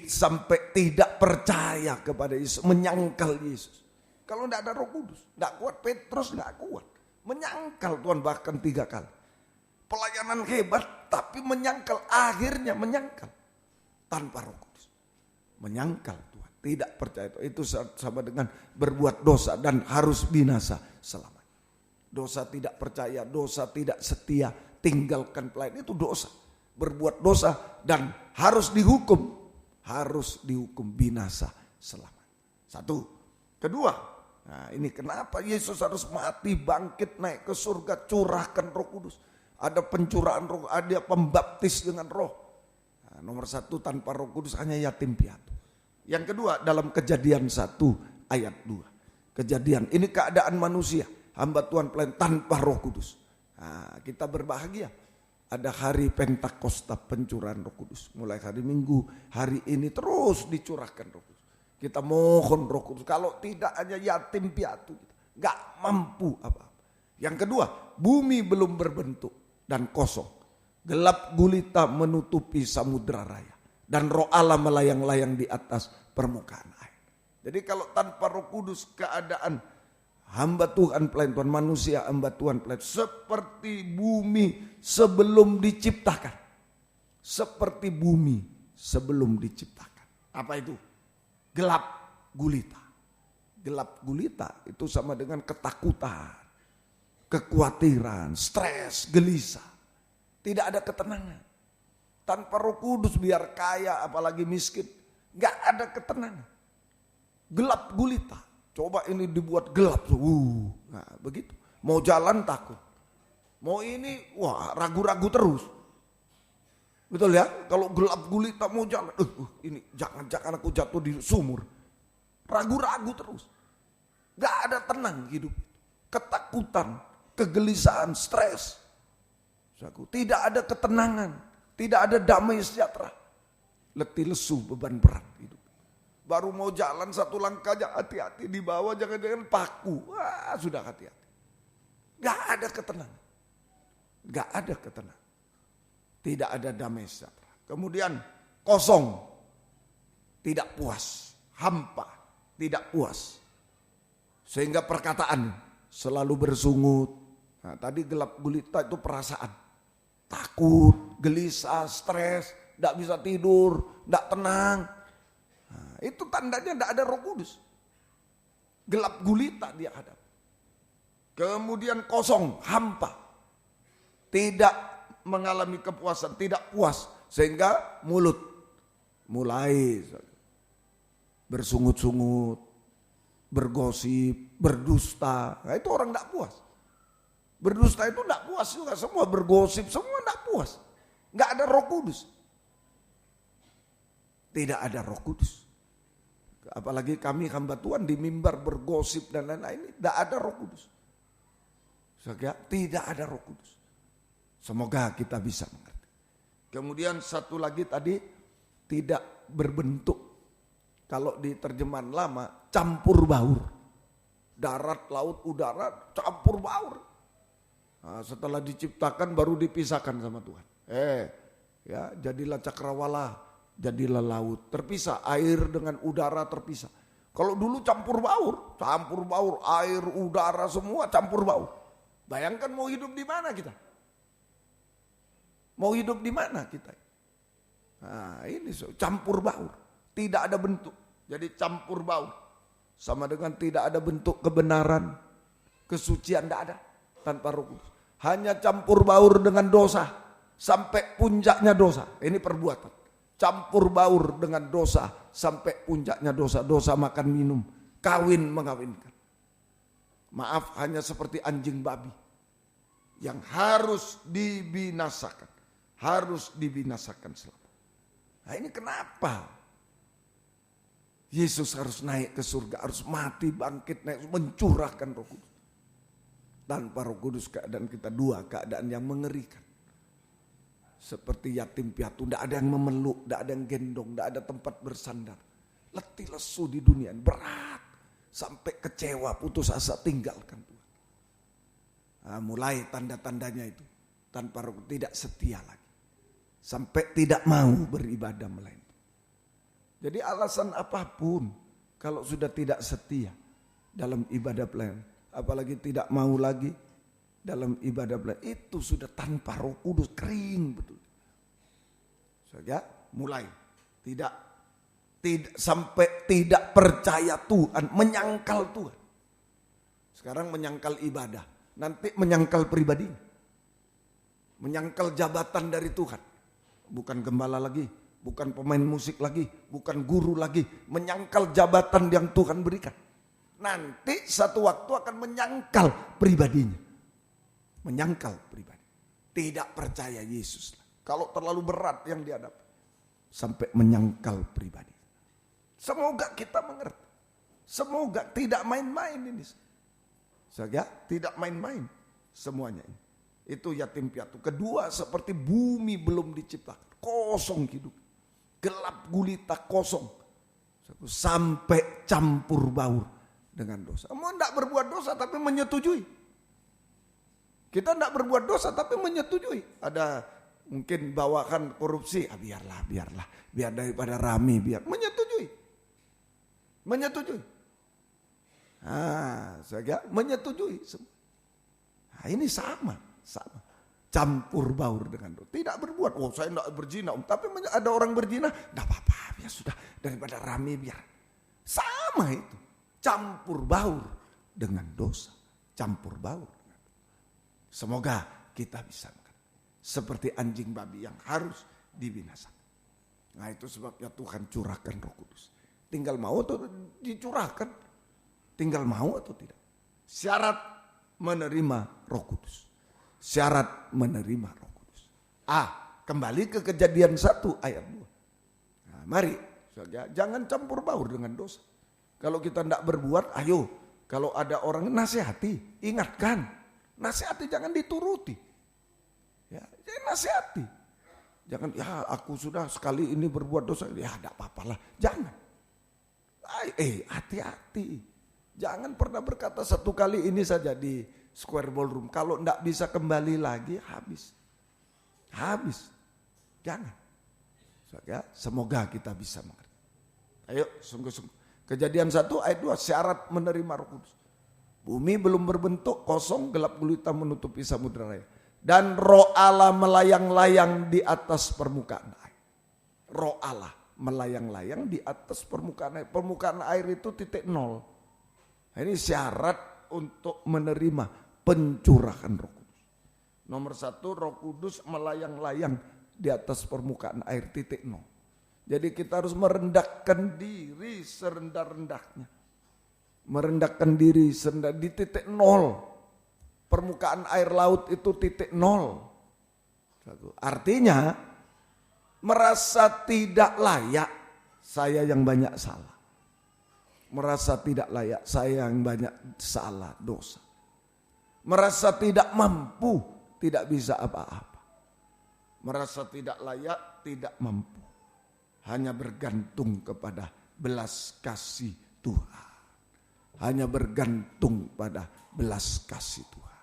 Sampai tidak percaya kepada Yesus, menyangkal Yesus. Kalau tidak ada Roh Kudus, tidak kuat. Petrus tidak kuat, menyangkal Tuhan bahkan 3 kali. Pelayanan hebat, tapi menyangkal, akhirnya menyangkal tanpa Roh Kudus. Menyangkal Tuhan, tidak percaya Tuhan. Itu sama dengan berbuat dosa dan harus binasa selamanya. Dosa tidak percaya, dosa tidak setia, tinggalkan pelayan, itu dosa. Berbuat dosa dan harus dihukum binasa selamanya. Satu. Kedua, Nah, ini kenapa Yesus harus mati, bangkit, naik ke surga, curahkan Roh Kudus. Ada pencurahan roh, ada pembaptis dengan roh. Nah, nomor 1, tanpa Roh Kudus hanya yatim piatu. Yang kedua, dalam Kejadian 1 ayat 2. Kejadian, ini keadaan manusia, hamba Tuhan pelayan tanpa Roh Kudus. Nah, kita berbahagia. Ada hari Pentakosta, pencurahan Roh Kudus. Mulai hari Minggu, hari ini terus dicurahkan Roh Kudus. Kita mohon Roh Kudus. Kalau tidak hanya yatim piatu, gak mampu apa-apa. Yang kedua, bumi belum berbentuk dan kosong. Gelap gulita menutupi samudra raya. Dan Roh Allah melayang-layang di atas permukaan air. Jadi kalau tanpa Roh Kudus, keadaan hamba Tuhan pelayan Tuhan, manusia hamba Tuhan pelayan, seperti bumi sebelum diciptakan. Seperti bumi sebelum diciptakan. Apa itu? Gelap gulita. Gelap gulita itu sama dengan ketakutan, kekhawatiran, stres, gelisah. Tidak ada ketenangan. Tanpa Roh Kudus, biar kaya apalagi miskin, gak ada ketenangan. Gelap gulita. Coba ini dibuat gelap. Nah, begitu. Mau jalan takut. Mau ini, wah, ragu-ragu terus. Betul ya? Kalau gelap gulita mau jalan, ini jangan aku jatuh di sumur. Ragu-ragu terus. Gak ada tenang hidup. Ketakutan, kegelisahan, stres. Tidak ada ketenangan, tidak ada damai sejahtera. Letih lesu, beban berat hidup. Baru mau jalan satu langkah aja, hati-hati di bawah, jangan-jangan paku. Wah, sudah hati-hati. Gak ada ketenangan. Gak ada ketenangan. Tidak ada damai sejahtera. Kemudian kosong, tidak puas, hampa, tidak puas. Sehingga perkataan selalu bersungut. Nah, tadi gelap gulita itu perasaan. Takut, gelisah, stres, tidak bisa tidur, tidak tenang. Nah, itu tandanya tidak ada Roh Kudus. Gelap gulita dia hadap. Kemudian kosong, hampa. Tidak mengalami kepuasan, tidak puas. Sehingga mulut mulai bersungut-sungut, bergosip, berdusta. Nah, itu orang tidak puas. Berdusta itu tidak puas juga, semua bergosip, semua tidak puas. Nggak ada Roh Kudus. Tidak ada Roh Kudus. Apalagi kami hamba Tuhan di mimbar bergosip dan lain-lain, tidak ada Roh Kudus. Tidak ada Roh Kudus. Semoga kita bisa mengerti. Kemudian satu lagi tadi, tidak berbentuk. Kalau di terjemahan lama, campur baur. Darat, laut, udara, campur baur. Nah, setelah diciptakan baru dipisahkan sama Tuhan. Ya, jadilah cakrawala, jadilah laut. Terpisah, air dengan udara terpisah. Kalau dulu campur baur, air, udara semua campur baur. Bayangkan mau hidup di mana kita? Mau hidup di mana kita? Nah, ini campur baur, tidak ada bentuk. Jadi campur baur, sama dengan tidak ada bentuk kebenaran, kesucian tidak ada. Tanpa Roh Kudus. Hanya campur baur dengan dosa. Sampai puncaknya dosa. Ini perbuatan. Campur baur dengan dosa. Sampai puncaknya dosa. Dosa makan minum. Kawin mengawinkan. Maaf, hanya seperti anjing babi. Yang harus dibinasakan. Harus dibinasakan selalu. Nah, ini kenapa? Yesus harus naik ke surga. Harus mati, bangkit, naik, mencurahkan Roh Kudus. Tanpa Roh Kudus keadaan kita dua, keadaan yang mengerikan. Seperti yatim piatu, tidak ada yang memeluk, tidak ada yang gendong, tidak ada tempat bersandar. Letih lesu di dunia, berat. Sampai kecewa, putus asa, tinggalkan Tuhan. Nah, mulai tanda-tandanya itu. Tanpa Roh Kudus, tidak setia lagi. Sampai tidak mau beribadah melainkan. Jadi alasan apapun, kalau sudah tidak setia dalam ibadah pelayanan, apalagi tidak mau lagi dalam ibadah pelayanan, itu sudah tanpa Roh Kudus, kering betul. Saja mulai tidak sampai tidak percaya Tuhan, menyangkal Tuhan. Sekarang menyangkal ibadah, nanti menyangkal pribadi, menyangkal jabatan dari Tuhan. Bukan gembala lagi, bukan pemain musik lagi, bukan guru lagi, menyangkal jabatan yang Tuhan berikan. nanti satu waktu akan menyangkal pribadinya. Menyangkal pribadi. Tidak percaya Yesus. Kalau terlalu berat yang dihadapi. Sampai menyangkal pribadi. Semoga kita mengerti. Semoga tidak main-main ini. Saja tidak main-main semuanya ini. Itu yatim piatu. Kedua, seperti bumi belum diciptakan. Kosong hidup. Gelap gulita kosong. Sampai campur baur dengan dosa. Mau tidak berbuat dosa tapi menyetujui. Kita tidak berbuat dosa tapi menyetujui. Ada mungkin bawakan korupsi. Biarlah. Biar daripada rame. Biar menyetujui. Saya menyetujui. Nah, ini sama. Campur baur dengan dosa. Tidak berbuat. Saya tidak berzina. Tapi ada orang berzina. Tidak apa-apa. Ya sudah. Daripada rame biar. Sama itu. Campur baur dengan dosa. Campur baur. Semoga kita bisa mengerti. Seperti anjing babi yang harus dibinasakan. Nah itu sebabnya Tuhan curahkan Roh Kudus. Tinggal mau atau dicurahkan. Tinggal mau atau tidak. Syarat menerima Roh Kudus. Syarat menerima Roh Kudus. Kembali ke Kejadian 1 ayat 2. Nah, mari, jangan campur baur dengan dosa. Kalau kita tidak berbuat, ayo. Kalau ada orang nasihati, ingatkan. Nasihati jangan dituruti. Ya, nasihati. Jangan, ya aku sudah sekali ini berbuat dosa. Ya tidak apa-apalah. Jangan. Hati-hati. Jangan pernah berkata satu kali ini saja di Square Ballroom. Kalau tidak bisa kembali lagi, habis. Jangan. Ya, semoga kita bisa mengerti. Ayo, sungguh-sungguh. Kejadian 1 ayat 2, syarat menerima Roh Kudus. Bumi belum berbentuk, kosong, gelap gulita menutupi samudera raya. Dan Roh Allah melayang-layang di atas permukaan air. Roh Allah melayang-layang di atas permukaan air. Permukaan air itu titik nol. Ini syarat untuk menerima pencurahan Roh Kudus. Nomor 1, Roh Kudus melayang-layang di atas permukaan air titik nol. Jadi kita harus merendahkan diri serendah-rendahnya. Merendahkan diri serendah di titik nol. Permukaan air laut itu titik nol. Artinya merasa tidak layak, saya yang banyak salah. Merasa tidak layak, saya yang banyak salah, dosa. Merasa tidak mampu, tidak bisa apa-apa. Merasa tidak layak, tidak mampu. Hanya bergantung kepada belas kasih Tuhan. Hanya bergantung pada belas kasih Tuhan.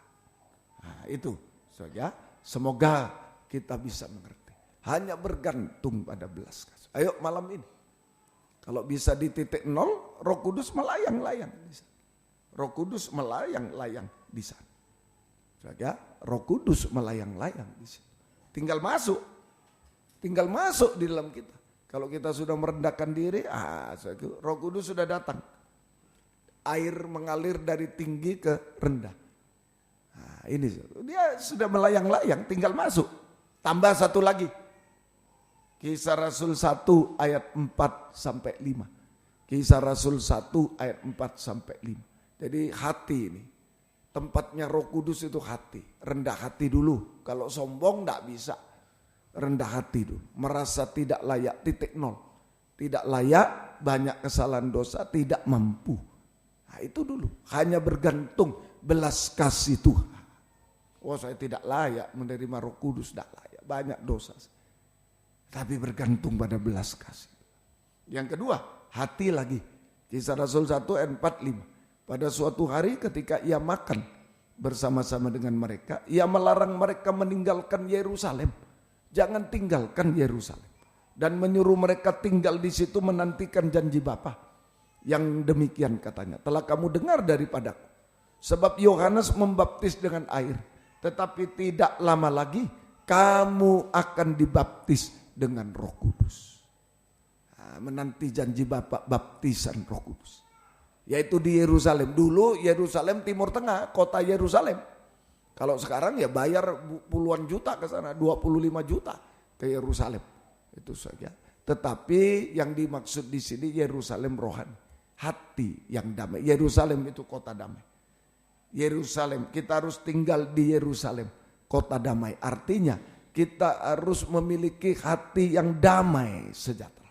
Nah itu saja. Semoga kita bisa mengerti. Hanya bergantung pada belas kasih. Ayo malam ini. Kalau bisa di titik nol, Roh Kudus melayang-layang di sana. Roh Kudus melayang-layang di sana. Saja, Roh Kudus melayang-layang di sana. Tinggal masuk di dalam kita. Kalau kita sudah merendahkan diri, Roh Kudus sudah datang. Air mengalir dari tinggi ke rendah. Nah, ini dia sudah melayang-layang, tinggal masuk. Tambah satu lagi. Kisah Rasul 1 ayat 4 sampai 5. Kisah Rasul 1 ayat 4 sampai 5. Jadi hati ini. Tempatnya Roh Kudus itu hati. Rendah hati dulu. Kalau sombong enggak bisa. Rendah hati dulu. Merasa tidak layak, titik nol. Tidak layak, banyak kesalahan dosa, tidak mampu. Nah, itu dulu. Hanya bergantung belas kasih Tuhan. Saya tidak layak menerima Roh Kudus. Tidak layak. Banyak dosa. Tapi bergantung pada belas kasih. Yang kedua, hati lagi. Kisah Rasul 1 ayat 4-5. Pada suatu hari ketika ia makan bersama-sama dengan mereka, ia melarang mereka meninggalkan Yerusalem. Jangan tinggalkan Yerusalem. Dan menyuruh mereka tinggal di situ menantikan janji Bapa. Yang demikian katanya, telah kamu dengar daripadaku. Sebab Yohanes membaptis dengan air. Tetapi tidak lama lagi kamu akan dibaptis dengan Roh Kudus. Menanti janji Bapa, baptisan Roh Kudus. Yaitu di Yerusalem. Dulu Yerusalem Timur Tengah, kota Yerusalem. Kalau sekarang ya bayar puluhan juta ke sana, 25 juta ke Yerusalem. Itu saja. Tetapi yang dimaksud di sini Yerusalem rohani. hati yang damai. Yerusalem itu kota damai. Yerusalem, kita harus tinggal di Yerusalem, kota damai. Artinya kita harus memiliki hati yang damai sejahtera.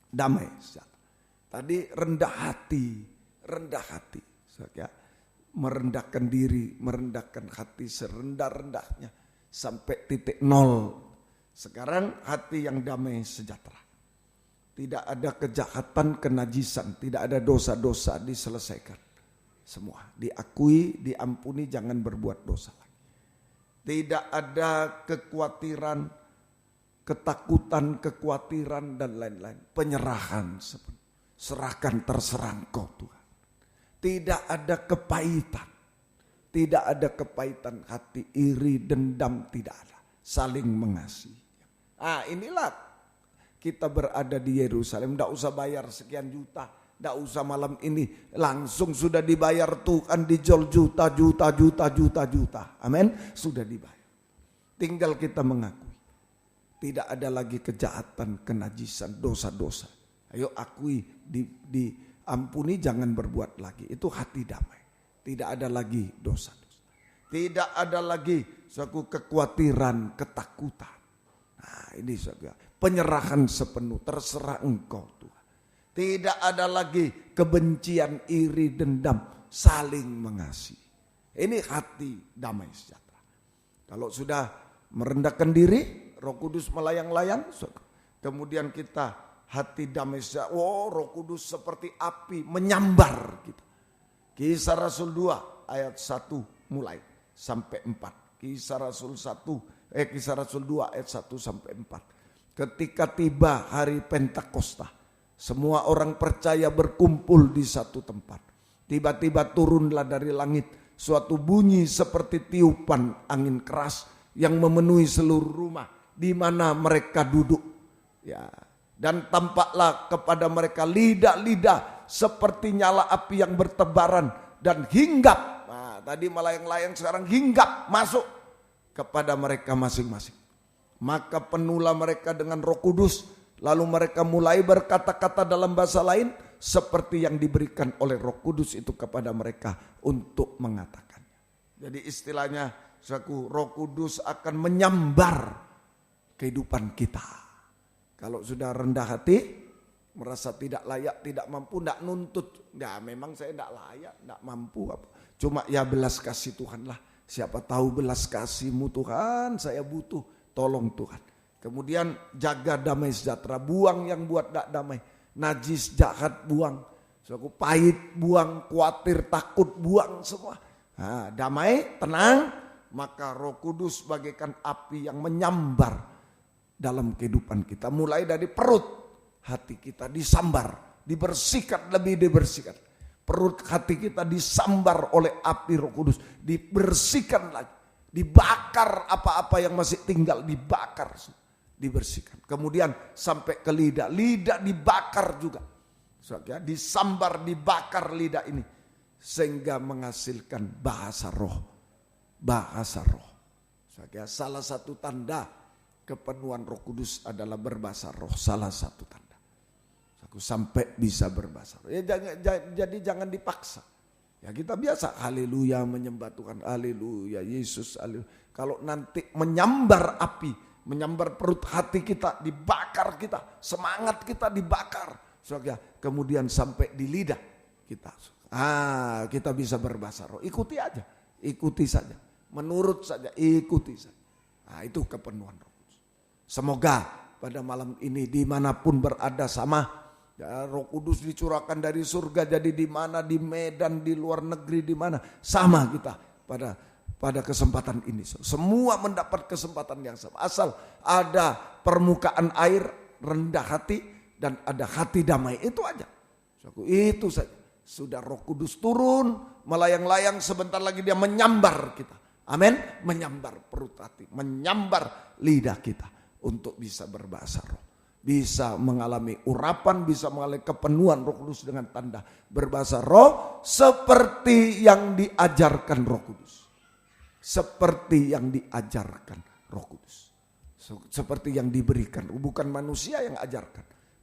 Damai sejahtera. Tadi rendah hati. Ya, merendahkan diri, merendahkan hati serendah-rendahnya sampai titik nol. Sekarang hati yang damai sejahtera. Tidak ada kejahatan, kenajisan, tidak ada dosa-dosa, diselesaikan. Semua diakui, diampuni, jangan berbuat dosa lagi. Tidak ada kekhawatiran, ketakutan, kekhawatiran dan lain-lain. Penyerahan, serahkan terserah Engkau Tuhan. Tidak ada kepahitan. Tidak ada kepahitan hati, iri, dendam, tidak ada. Saling mengasihi. Inilah kita berada di Yerusalem, tidak usah bayar sekian juta, tidak usah malam ini, langsung sudah dibayar Tuhan, dijol juta. Amin, sudah dibayar. Tinggal kita mengakui. Tidak ada lagi kejahatan, kenajisan, dosa-dosa. Ayo akui, diampuni, jangan berbuat lagi. Itu hati damai. Tidak ada lagi dosa-dosa. Tidak ada lagi suatu kekhawatiran, ketakutan. Ini saja. Penyerahan sepenuh, terserah Engkau Tuhan. Tidak ada lagi kebencian, iri, dendam, saling mengasihi. Ini hati damai sejahtera. Kalau sudah merendahkan diri, Roh Kudus melayang-layang, kemudian kita hati damai sejahtera. Roh Kudus seperti api menyambar gitu. Kisah Rasul 2 ayat 1 mulai sampai 4. Kisah Rasul 2 ayat 1 sampai 4. Ketika tiba hari Pentakosta, semua orang percaya berkumpul di satu tempat. Tiba-tiba turunlah dari langit suatu bunyi seperti tiupan angin keras yang memenuhi seluruh rumah di mana mereka duduk. Ya, dan tampaklah kepada mereka lidah-lidah seperti nyala api yang bertebaran dan hinggap. Tadi melayang-layang, sekarang hinggap masuk kepada mereka masing-masing. Maka penuhlah mereka dengan Roh Kudus, lalu mereka mulai berkata-kata dalam bahasa lain seperti yang diberikan oleh Roh Kudus itu kepada mereka untuk mengatakannya. Jadi istilahnya Roh Kudus akan menyambar kehidupan kita. Kalau sudah rendah hati, merasa tidak layak, tidak mampu, tidak nuntut. Ya memang saya tidak layak, tidak mampu. Cuma ya belas kasih Tuhan lah. Siapa tahu belas kasih-Mu Tuhan, saya butuh. Tolong Tuhan. Kemudian jaga damai sejahtera. Buang yang buat tidak damai. Najis, jahat, buang. Pahit, buang. Khawatir, takut, buang semua. Damai, tenang. Maka Roh Kudus bagaikan api yang menyambar dalam kehidupan kita. Mulai dari perut hati kita disambar. Dibersihkan, lebih dibersihkan. Perut hati kita disambar oleh api Roh Kudus. Dibersihkan lagi. Dibakar apa-apa yang masih tinggal, dibakar, dibersihkan. Kemudian sampai ke lidah, lidah dibakar juga. Disambar, dibakar lidah ini. Sehingga menghasilkan bahasa roh. Bahasa roh. Salah satu tanda kepenuhan Roh Kudus adalah berbahasa roh. Salah satu tanda. Sampai bisa berbahasa roh. Jadi jangan dipaksa. Ya kita biasa haleluya menyembah Tuhan, haleluya Yesus, haleluya. Kalau nanti menyambar api, menyambar perut hati kita, dibakar kita, semangat kita dibakar. Kemudian sampai di lidah kita. Kita bisa berbahasa roh. Ikuti aja, ikuti saja. Menurut saja, ikuti saja. Itu kepenuhan Roh Kudus. Semoga pada malam ini dimanapun berada sama. Ya, Roh Kudus dicurahkan dari surga, jadi di mana, di Medan, di luar negeri, di mana sama kita pada kesempatan ini. Semua mendapat kesempatan yang sama. Asal ada permukaan air, rendah hati, dan ada hati damai, itu aja. Itu saja. Sudah Roh Kudus turun, melayang-layang, sebentar lagi dia menyambar kita. Amin, menyambar perut hati, menyambar lidah kita untuk bisa berbahasa roh. Bisa mengalami urapan, bisa mengalami kepenuhan Roh Kudus dengan tanda berbahasa roh seperti yang diajarkan Roh Kudus. Seperti yang diajarkan Roh Kudus. Seperti yang diberikan, bukan manusia yang ajarkan,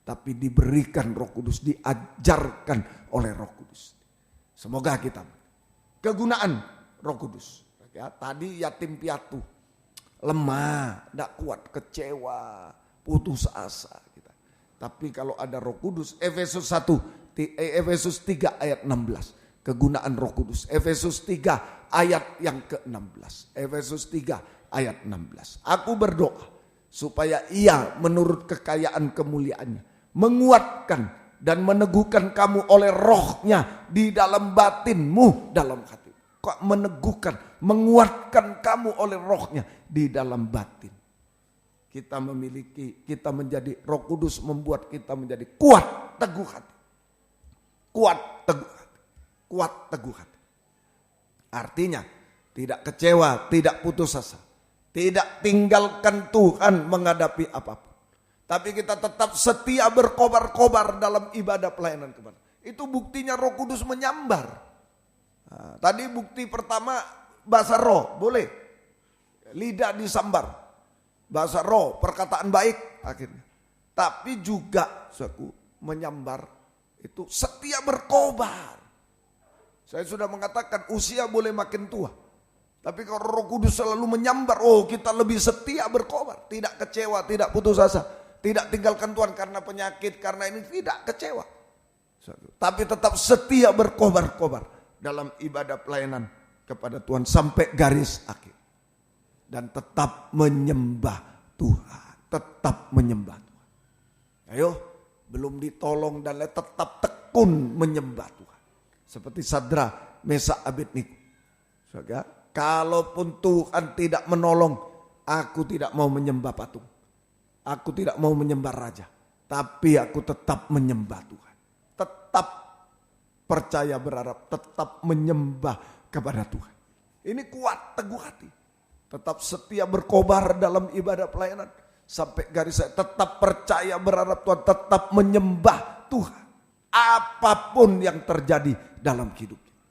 tapi diberikan Roh Kudus, diajarkan oleh Roh Kudus. Semoga kita kegunaan Roh Kudus. Ya, tadi yatim piatu, lemah, tidak kuat, kecewa, putus asa. Tapi kalau ada Roh Kudus, Efesus 3 ayat 16. Kegunaan Roh Kudus. Efesus 3 ayat yang ke-16. Efesus 3 ayat 16. Aku berdoa supaya Ia menurut kekayaan kemuliaannya menguatkan dan meneguhkan kamu oleh Roh-Nya di dalam batinmu, dalam hati. Kok meneguhkan, menguatkan kamu oleh Roh-Nya di dalam batin. Kita menjadi Roh Kudus membuat kita menjadi kuat, teguh hati. Kuat, teguh hati. Kuat, teguh hati. Artinya tidak kecewa, tidak putus asa. Tidak tinggalkan Tuhan menghadapi apapun. Tapi kita tetap setia berkobar-kobar dalam ibadah pelayanan kepada. Itu buktinya Roh Kudus menyambar. Nah, tadi bukti pertama bahasa roh, boleh. Lidah disambar. Bahasa roh, perkataan baik akhirnya. Tapi juga menyambar itu setia berkobar. Saya sudah mengatakan usia boleh makin tua. Tapi kalau Roh Kudus selalu menyambar, kita lebih setia berkobar. Tidak kecewa, tidak putus asa. Tidak tinggalkan Tuhan karena penyakit, karena ini tidak kecewa. Tapi tetap setia berkobar-kobar dalam ibadah pelayanan kepada Tuhan sampai garis akhir. Dan tetap menyembah Tuhan. Tetap menyembah Tuhan. Ayo, belum ditolong dan tetap tekun menyembah Tuhan. Seperti Sadra, Mesak, Abednego. Kalaupun Tuhan tidak menolong, aku tidak mau menyembah patung. Aku tidak mau menyembah raja. Tapi aku tetap menyembah Tuhan. Tetap percaya berharap, tetap menyembah kepada Tuhan. Ini kuat, teguh hati. Tetap setia berkobar dalam ibadah pelayanan. Sampai garis saya tetap percaya berharap Tuhan. Tetap menyembah Tuhan. Apapun yang terjadi dalam hidup kita.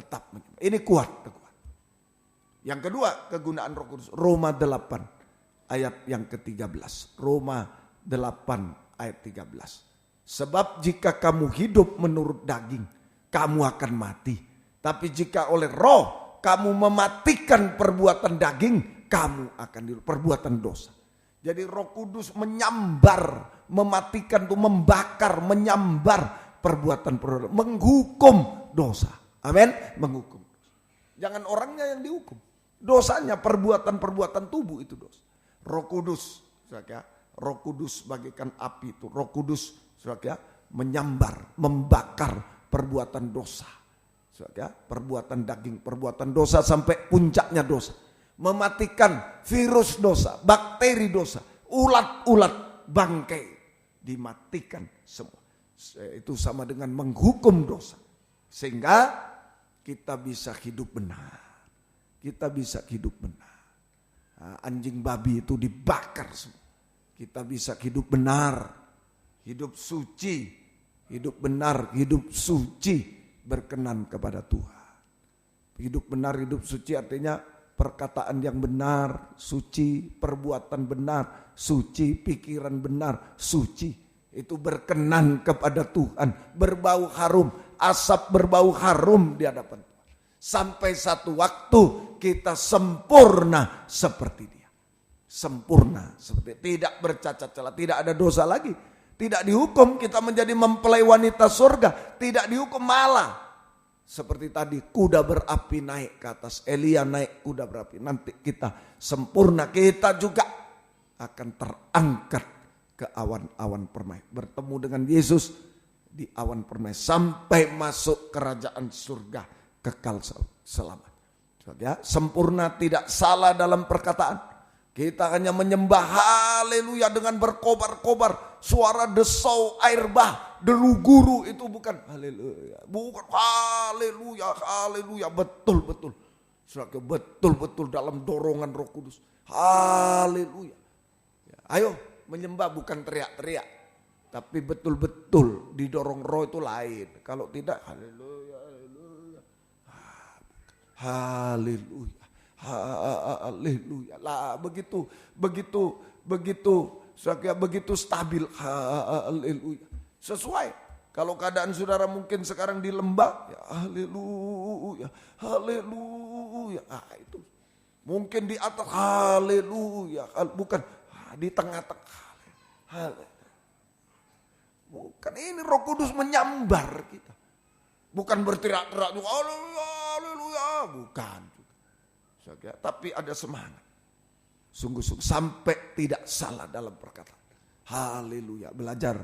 Tetap menyembah. Ini kuat. Yang kedua, kegunaan Roh Kudus. Roma 8 ayat yang ke-13. Roma 8 ayat 13. Sebab jika kamu hidup menurut daging, kamu akan mati. Tapi jika oleh roh kamu mematikan perbuatan daging, kamu akan hidup. Perbuatan dosa. Jadi Roh Kudus menyambar, mematikan itu membakar, menyambar perbuatan, menghukum dosa. Amin, menghukum. Jangan orangnya yang dihukum. Dosanya, perbuatan tubuh itu dosa. Roh Kudus, Roh Kudus bagaikan api itu. Roh Kudus, menyambar, membakar perbuatan dosa. Perbuatan daging, perbuatan dosa sampai puncaknya dosa. Mematikan virus dosa, bakteri dosa, ulat-ulat bangkai. Dimatikan semua. Itu sama dengan menghukum dosa. Sehingga kita bisa hidup benar. Kita bisa hidup benar. Anjing babi itu dibakar semua. Kita bisa hidup benar. Hidup suci. Hidup benar, hidup suci. Berkenan kepada Tuhan. Hidup benar, hidup suci artinya perkataan yang benar, suci, perbuatan benar, suci, pikiran benar, suci. Itu berkenan kepada Tuhan, berbau harum, asap berbau harum di hadapan Tuhan. Sampai satu waktu kita sempurna seperti Dia. Sempurna seperti tidak bercacat celah, tidak ada dosa lagi. Tidak dihukum, kita menjadi mempelai wanita surga. Tidak dihukum, malah seperti tadi kuda berapi naik ke atas. Elia naik kuda berapi. Nanti kita sempurna, kita juga akan terangkat ke awan-awan permai. Bertemu dengan Yesus di awan permai. Sampai masuk kerajaan surga kekal selamat. Ya, sempurna, tidak salah dalam perkataan. Kita hanya menyembah haleluya dengan berkobar-kobar. Suara desau air bah, deru guru itu bukan haleluya. Bukan haleluya, haleluya. Betul-betul. Betul-betul dalam dorongan Roh Kudus. Haleluya. Ayo menyembah bukan teriak-teriak. Tapi betul-betul didorong roh itu lain. Kalau tidak haleluya, haleluya. Haleluya. Haleluya. Lah begitu Saudara begitu stabil. Haleluya. Sesuai. Kalau keadaan saudara mungkin sekarang di lembah, ya haleluya, haleluya. Itu mungkin di atas, haleluya, bukan di tengah-tengah. Haleluya. Bukan, ini Roh Kudus menyambar kita. Bukan berteriak-teriak, haleluya, haleluya, bukan. Tapi ada semangat. Sungguh-sungguh sampai tidak salah dalam perkataan. Haleluya, belajar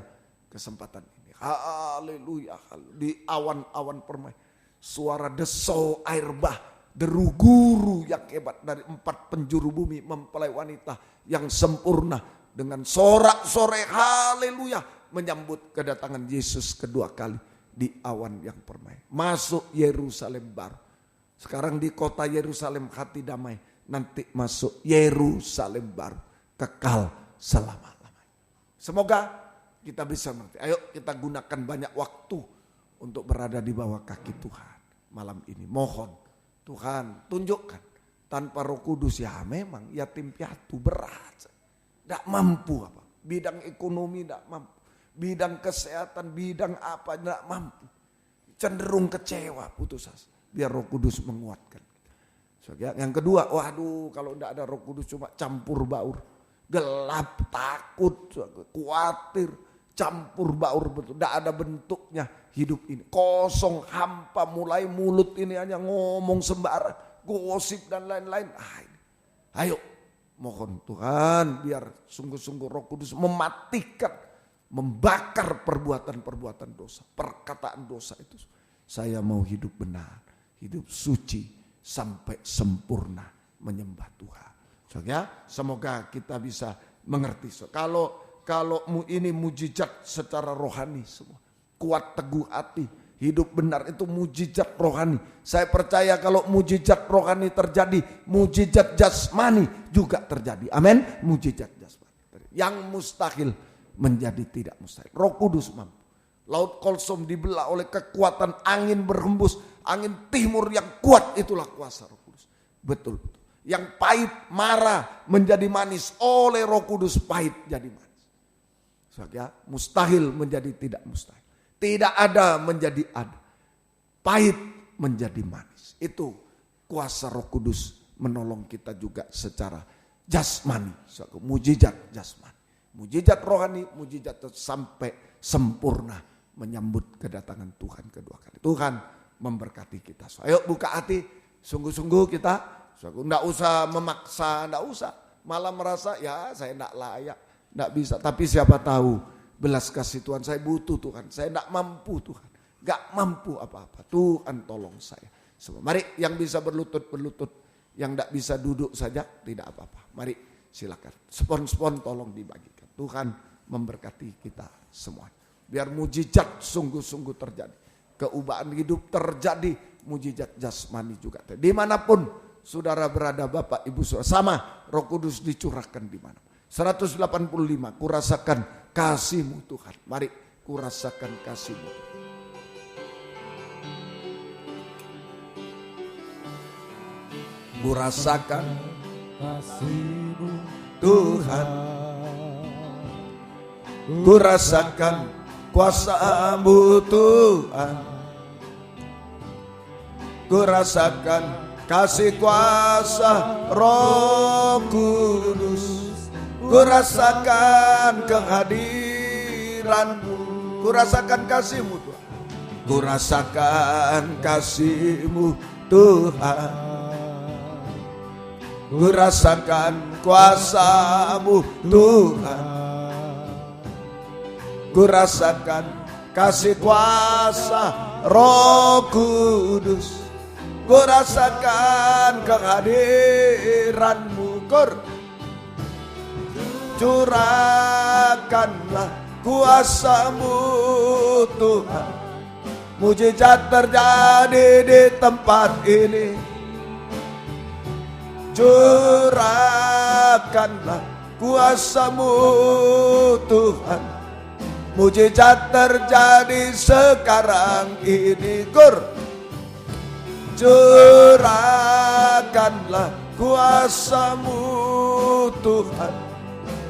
kesempatan ini. Haleluya, di awan-awan permai. Suara desau air bah, deru guru yang hebat dari 4 penjuru bumi mempelai wanita yang sempurna dengan sorak-sorai haleluya menyambut kedatangan Yesus kedua kali di awan yang permai. Masuk Yerusalem baru. Sekarang di kota Yerusalem hati damai, nanti masuk Yerusalem baru kekal selama-lamanya. Semoga kita bisa mengerti. Ayo kita gunakan banyak waktu untuk berada di bawah kaki Tuhan malam ini. Mohon Tuhan tunjukkan. Tanpa Roh Kudus ya memang yatim piatu berat. Tidak mampu apa. Bidang ekonomi tidak mampu. Bidang kesehatan, bidang apa tidak mampu. Cenderung kecewa, putus asa. Biar Roh Kudus menguatkan. Yang kedua, waduh kalau tidak ada Roh Kudus cuma campur baur. Gelap, takut, khawatir. Campur baur betul, tidak ada bentuknya hidup ini. Kosong, hampa, mulai mulut ini hanya ngomong sembarang, gosip dan lain-lain. Ayo, mohon Tuhan biar sungguh-sungguh Roh Kudus mematikan, membakar perbuatan-perbuatan dosa, perkataan dosa itu. Saya mau hidup benar, hidup suci sampai sempurna menyembah Tuhan. Soalnya semoga kita bisa mengerti. Kalau ini mujizat secara rohani semua. Kuat teguh hati, hidup benar itu mujizat rohani. Saya percaya kalau mujizat rohani terjadi, mujizat jasmani juga terjadi. Amin. Mujizat jasmani. Yang mustahil menjadi tidak mustahil. Roh Kudus mampu. Laut Kolsom dibelah oleh kekuatan angin berhembus. Angin timur yang kuat itulah kuasa Roh Kudus. Betul. Yang pahit marah menjadi manis oleh Roh Kudus, pahit jadi manis. Ya, mustahil menjadi tidak mustahil. Tidak ada menjadi ada. Pahit menjadi manis. Itu kuasa Roh Kudus menolong kita juga secara jasmani. Mujizat jasmani. Mujizat rohani, mujizat sampai sempurna menyambut kedatangan Tuhan kedua kali. Tuhan memberkati kita. Ayo buka hati, sungguh-sungguh kita. Tidak usah memaksa, tidak usah. Malah merasa ya saya tidak layak. Tidak bisa, tapi siapa tahu belas kasih Tuhan, saya butuh Tuhan, saya tidak mampu Tuhan, gak mampu apa-apa, Tuhan tolong saya. Semua. Mari yang bisa berlutut, yang tidak bisa duduk saja tidak apa-apa. Mari silakan, spon tolong dibagikan. Tuhan memberkati kita semua. Biar mujizat sungguh-sungguh terjadi, keubahan hidup terjadi, mujizat jasmani juga terjadi. Dimanapun saudara berada, Bapak Ibu saudara, sama Roh Kudus dicurahkan di mana. 185, kurasakan kasih-Mu Tuhan. Mari kurasakan kasih-Mu. Kurasakan kasih-Mu Tuhan. Kurasakan kuasa-Mu Tuhan. Kurasakan kasih kuasa Roh Kudus. Kurasakan kehadiran-Mu, kurasakan kasih-Mu Tuhan. Kurasakan kasih-Mu Tuhan. Kurasakan kuasa-Mu Tuhan. Kurasakan kasih kuasa Roh Kudus. Kurasakan kehadiran-Mu. Curahkanlah kuasa-Mu Tuhan. Mujizat terjadi di tempat ini. Curahkanlah kuasa-Mu Tuhan. Mujizat terjadi sekarang ini. Curahkanlah kuasa-Mu Tuhan.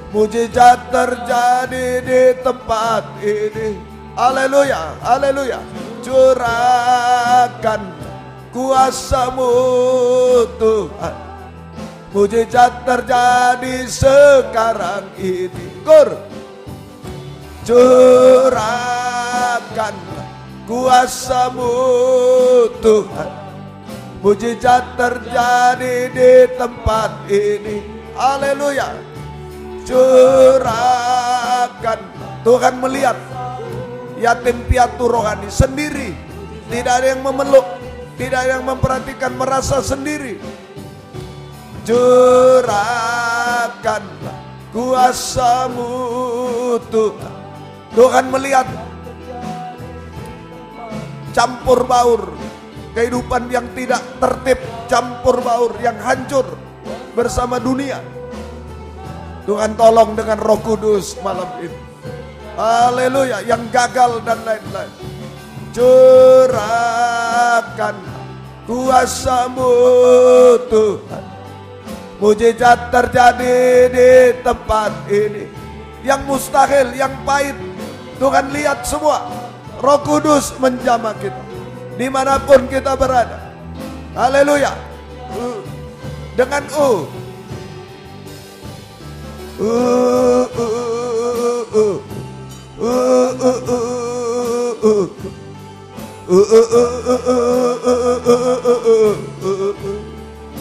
Mujizat terjadi di tempat ini. Haleluya, haleluya. Curahkan kuasa-Mu Tuhan. Mujizat terjadi sekarang ini. Curahkan kuasa-Mu Tuhan. Mujizat terjadi di tempat ini. Haleluya. Curahkan. Tuhan melihat yatim piatu rohani sendiri. Tidak ada yang memeluk, tidak ada yang memperhatikan, merasa sendiri. Curahkan kuasa-Mu Tuhan. Tuhan melihat campur baur kehidupan yang tidak tertib, campur baur yang hancur bersama dunia. Tuhan tolong dengan Roh Kudus malam ini. Haleluya, yang gagal dan lain-lain. Curahkan kuasa-Mu Tuhan. Mujizat terjadi di tempat ini. Yang mustahil, yang pahit, Tuhan lihat semua. Roh Kudus menjamah kita dimanapun kita berada. Haleluya. Dengan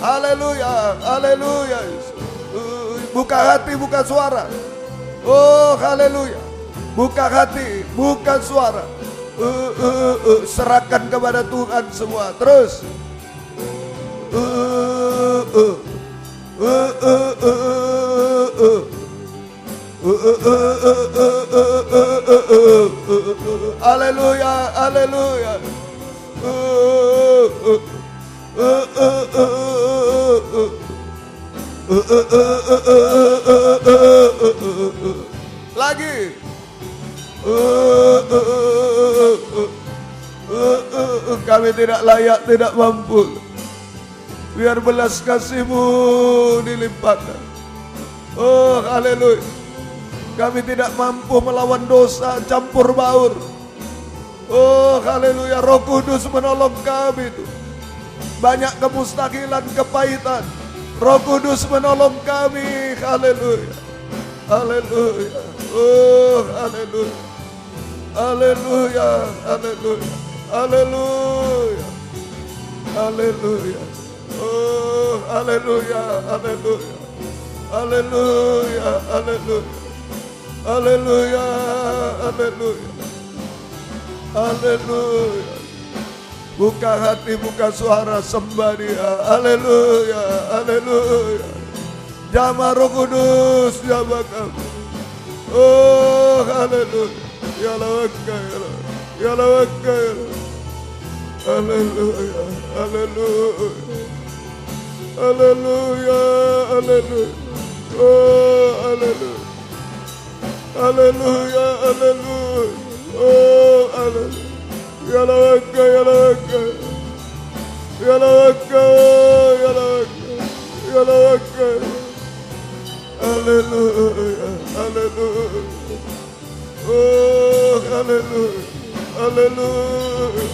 haleluya, haleluya. Buka hati, buka suara. Oh, haleluya. Buka hati, buka suara. Serahkan kepada Tuhan semua. Terus. Haleluya, haleluya. Lagi. Kami tidak layak, tidak mampu. Biar belas kasih-Mu dilimpahkan. Oh, haleluya. Kami tidak mampu melawan dosa campur baur. Oh, haleluya. Roh Kudus menolong kami itu. Banyak kemustahilan, kepahitan. Roh Kudus menolong kami. Haleluya. Haleluya. Oh, haleluya. Haleluya. Haleluya. Haleluya. Haleluya. Oh, haleluya. Haleluya. Haleluya. Haleluya. Haleluya. Haleluya. Haleluya. Buka hati, buka suara, sembah Dia. Haleluya. Haleluya. Jamah Roh Kudus, jamah kami. Oh, haleluya. Ya lawaka, ya lawaka. Haleluya. Haleluya. Haleluya. Haleluya. Oh, haleluya. Haleluya. Haleluya. Oh, haleluya. Ya lawaka, ya lawaka. Ya lawaka, ya lawaka. Ya lawaka. Haleluya. Haleluya. Oh, haleluya. Haleluya.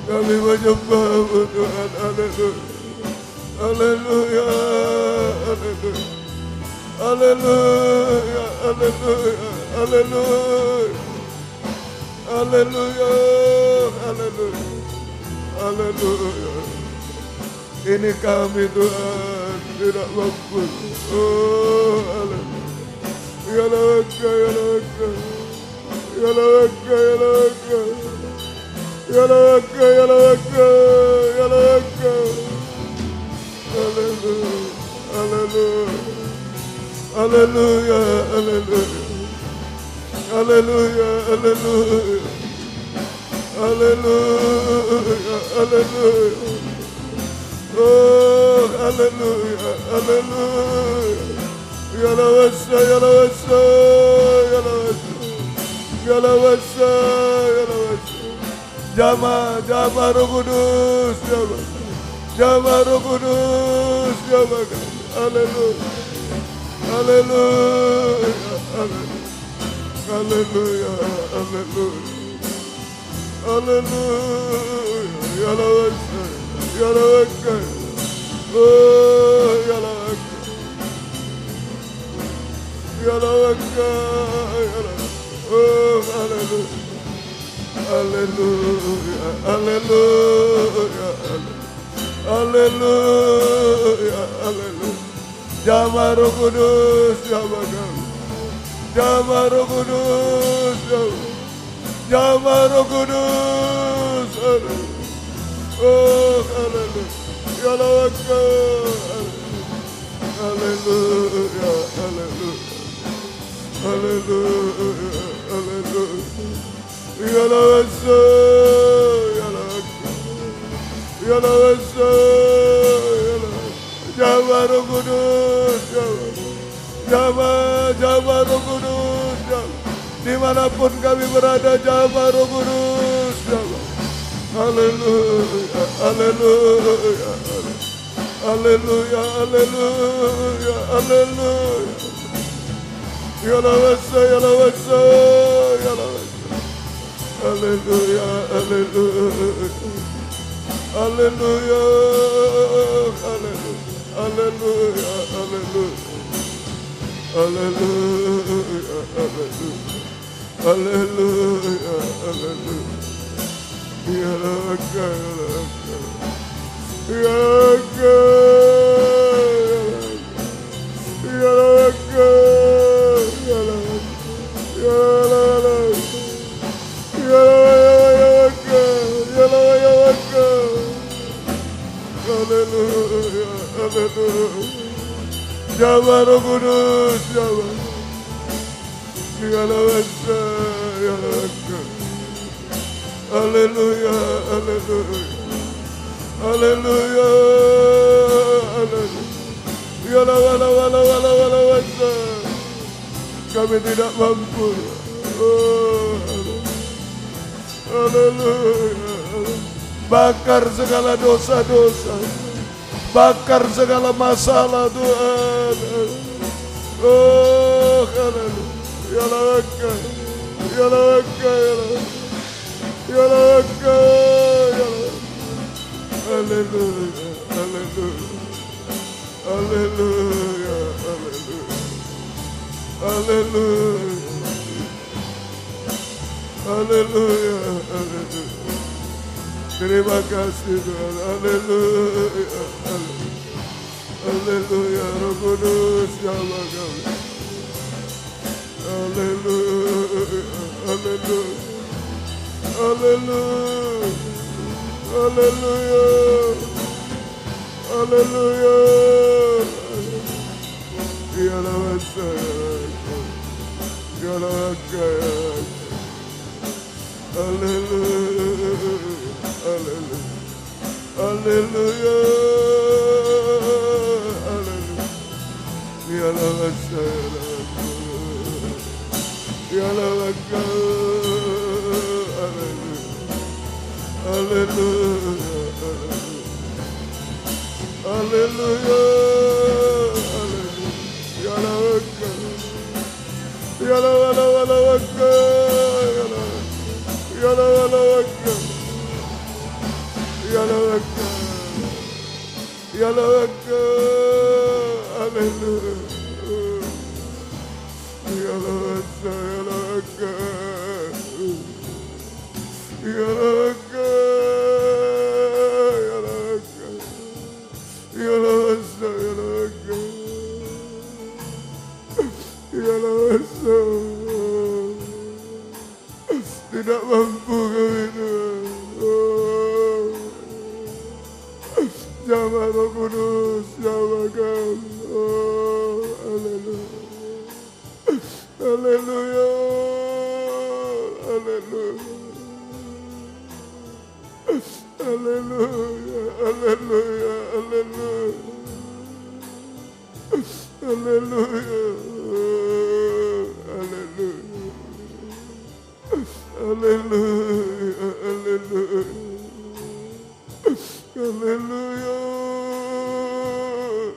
Kami menyembah-Mu Tuhan. Haleluya. Haleluya. Haleluya. Haleluya. Haleluya. Haleluya. Haleluya. Haleluya. Haleluya. Ini kami Tuhan tidak mampu. Oh, haleluya. Ya laka, ya laka. Ya laka, ya laka. Ya laka, ya laka. Ya laka. Haleluya. Haleluya. Haleluya. Haleluya. Haleluya. Haleluya. Haleluya. Haleluya. Oh, haleluya. Haleluya. Ya lawasa, ya lawasa. Ya lawasa. Ya lawasa, ya lawasa. Jamah, jamah Roh Kudus, jamah. Jamah Roh Kudus, jamah. Haleluya. Haleluya, haleluya, haleluya, haleluya, ya Lord, ya Lord, oh ya Lord, ya Lord, ya Lord, oh haleluya, haleluya, haleluya, haleluya, haleluya. Jama Roh Kudus, jama kami. Jama Roh Kudus, jama Roh Kudus. Oh, haleluya. Ya Lord, haleluya, haleluya. Haleluya, haleluya. Ya Lord, ya Lord. Ya Lord, ya Lord. Jama Roh Kudus, jama Roh Kudus, dimanapun kami berada, jama Roh Kudus, haleluya, haleluya, haleluya, haleluya, haleluya, ya lawasa, ya lawasa, ya lawasa, haleluya, haleluya, haleluya, haleluya. Haleluya, haleluya, haleluya, haleluya, haleluya, ya Raka, ya Raka, ya Raka, ya Raka, ya Raka, ya Raka, haleluya. Jama Roh Kudus, jama. Ya lawasa, ya lawasa. Haleluya, haleluya. Haleluya, haleluya. Ya lawasa. Kami tidak mampu. Oh, haleluya. Bakar segala dosa-dosa. Bakar segala masalah Tuhan. Oh, haleluya. Ya laka, ya laka, ya laka, ya laka. Haleluya, haleluya, haleluya, haleluya, haleluya, haleluya, haleluya. Terima kasih Tuhan, haleluya, haleluya, Roh Kudus, jama kami, haleluya, haleluya, haleluya, haleluya, haleluya, ya lawasa, ya lawasa, haleluya. Haleluya, haleluya, haleluya. Ya lawasa, ya lawasa, haleluya, haleluya, haleluya, haleluya. Ya lawasa, ya lawasa, ya lawasa. Ya laka, ya laka, haleluya. Ya laka, ya laka, ya laka, ya laka, ya laka, ya laka, ya laka. Tidak mampu kami Tuhan. Jama Roh Kudus, jama kami. Oh, haleluya, haleluya, haleluya, haleluya, haleluya, haleluya, haleluya, haleluya, haleluya, haleluya. Haleluya,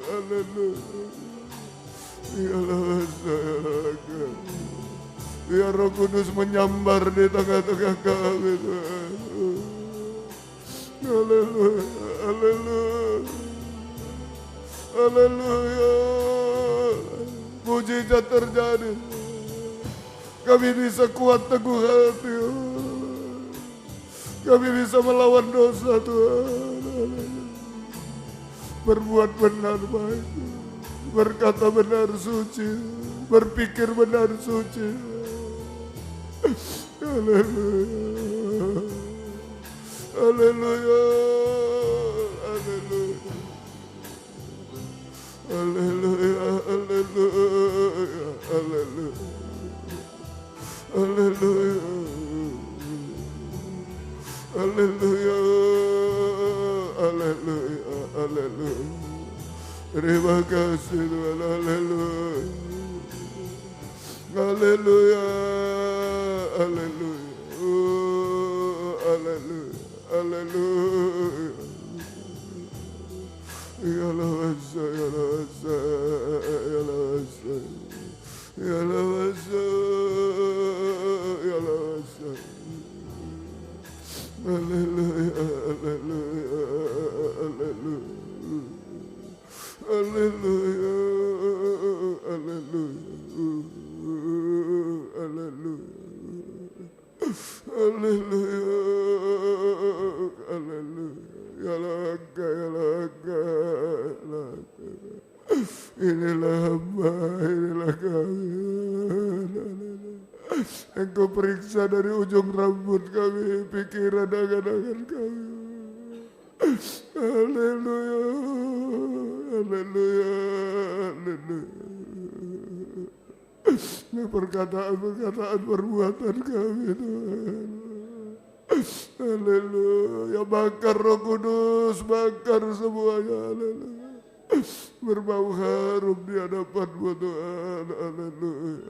haleluya, ya Biar Roh Kudus menyambar di tengah-tengah kami Tuhan. Haleluya, haleluya, haleluya. Mujizat terjadi. Kami bisa kuat teguh hati. Kami bisa melawan dosa Tuhan. Berbuat benar baik, berkata benar suci, berpikir benar suci. Haleluya, haleluya, haleluya, haleluya, haleluya, haleluya, haleluya, haleluya, haleluya, haleluya. Terima kasih Tuhan, haleluya, haleluya, haleluya, haleluya, haleluya. Ya lawasa, ya lawasa, ya lawasa, ya lawasa, ya lawasa. Haleluya, haleluya, haleluya, haleluya, haleluya, haleluya, haleluya. Ya laga, ya laga, ya laga. Inilah hamba, inilah kami. Engkau periksa dari ujung rambut kami, pikiran angan-angan kami. Haleluya, haleluya, haleluya. Perkataan-perkataan perbuatan kami Tuhan. Haleluya, bakar Roh Kudus, bakar semuanya. Haleluya. Berbau harum di hadapan-Mu Tuhan. Haleluya.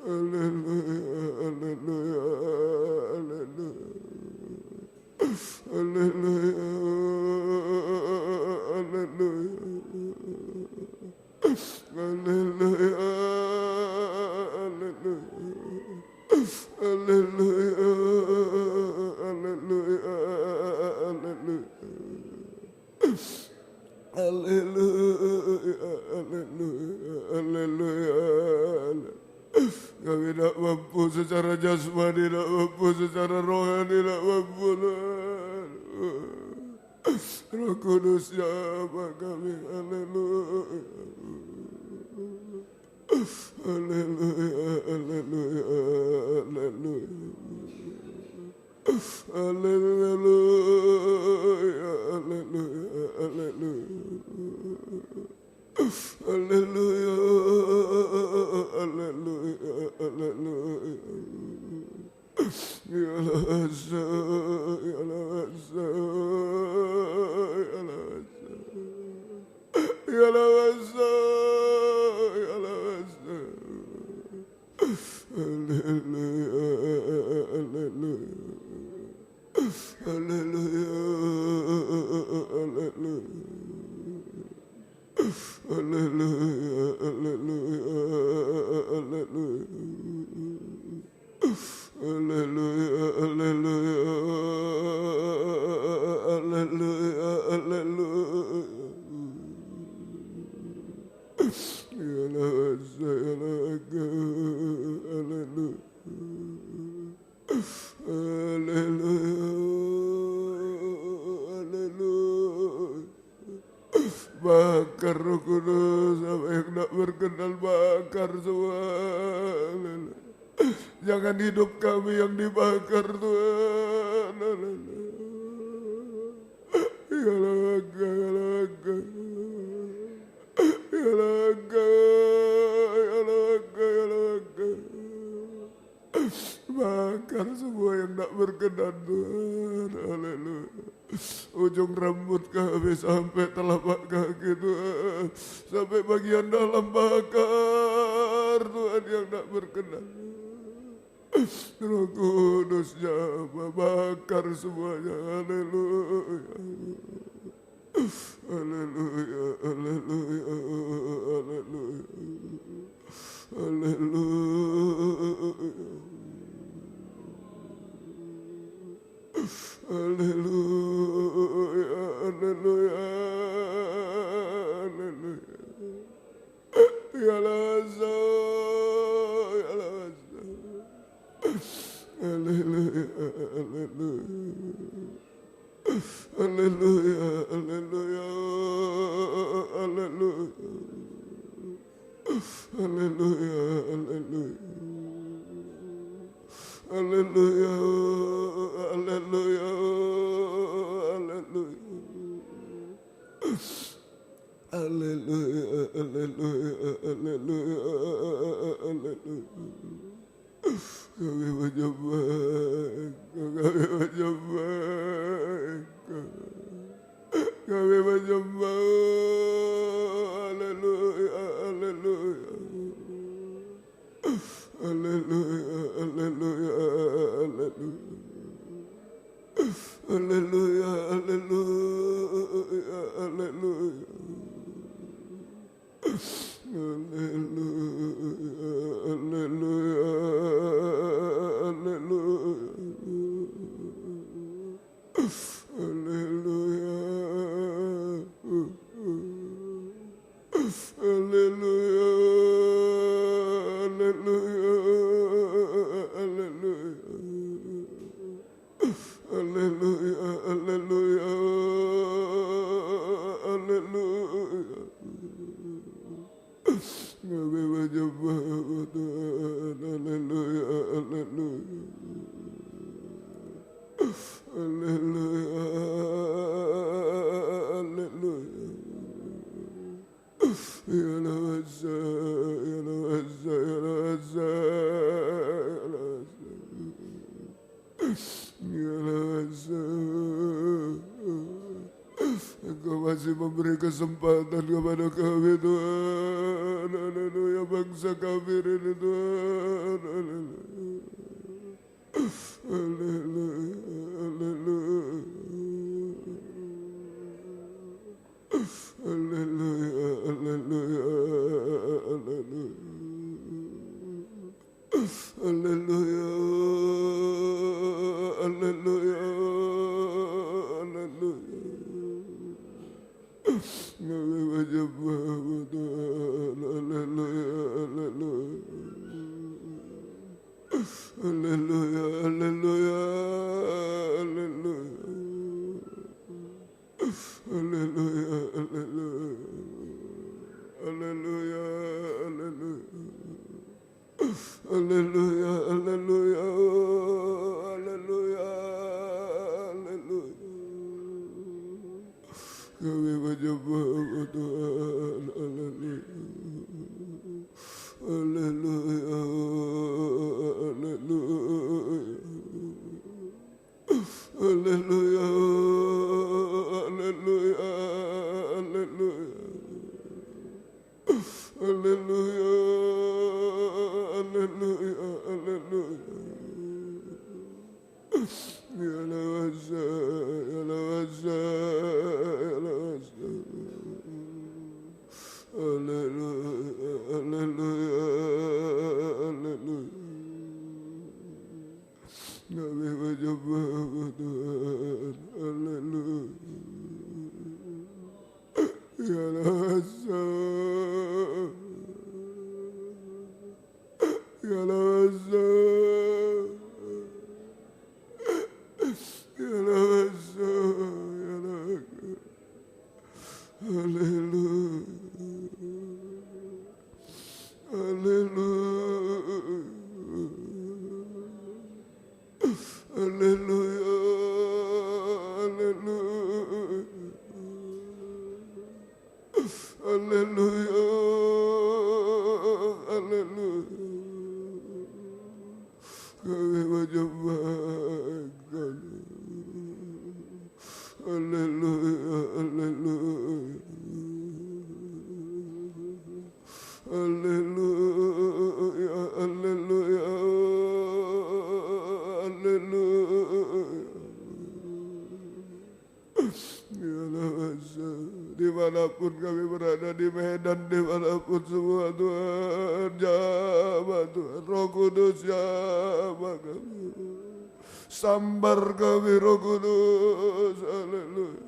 Haleluya, haleluya, haleluya. Haleluya, haleluya. Haleluya, haleluya. Haleluya, haleluya, haleluya. Haleluya, haleluya, haleluya. Kami tidak mampu secara jasmani, tidak mampu secara rohani, tidak mampu. Roh Kudus jama kami. Haleluya. Haleluya, haleluya, haleluya. Haleluya, haleluya, haleluya. Haleluya, haleluya, haleluya. Ya lawasa, ya lawasa, ya lawasa. Ya lawasa, ya lawasa. Haleluya, haleluya. Haleluya, haleluya. Haleluya, haleluya, haleluya. Haleluya, haleluya, haleluya, haleluya. Ya lawasa, ya laga, haleluya. Haleluya, haleluya. Bakar Roh Kudus, apa yang tak berkenan bakar semua. Jangan hidup kami yang dibakar Tuhan. Ya laga, ya laga. Ya laga, ya laga, ya laga. Bakar semua yang tak berkenan Tuhan. Haleluya. Ujung rambut kami sampai telapak kaki Tuhan. Sampai bagian dalam bakar Tuhan yang tak berkenan. Roh Kudus jama bakar semuanya. Haleluya. Haleluya, haleluya, haleluya. Engkau masih memberi kesempatan kepada kami Tuhan. Haleluya, bangsa kafir ini Tuhan. Haleluya, haleluya, haleluya, haleluya, haleluya, haleluya, haleluya. Kami menyembah Tuhan, haleluya, haleluya, haleluya, haleluya, haleluya, haleluya, haleluya, haleluya, haleluya, haleluya, haleluya, haleluya. Kami menyembah Tuhan, haleluya, haleluya, haleluya, haleluya, haleluya, haleluya, haleluya, haleluya, haleluya. Ya lawasa, ya lawasa, ya lawasa. Haleluya, haleluya, haleluya. Kami menyembah Tuhan, haleluya. Ya lawasa, ya lawasa. Dimanapun kami berada di Medan, dimanapun semua Tuhan. Tuhan, jamah Tuhan, Roh Kudus jamah kami. Sambar kami Roh Kudus, haleluya.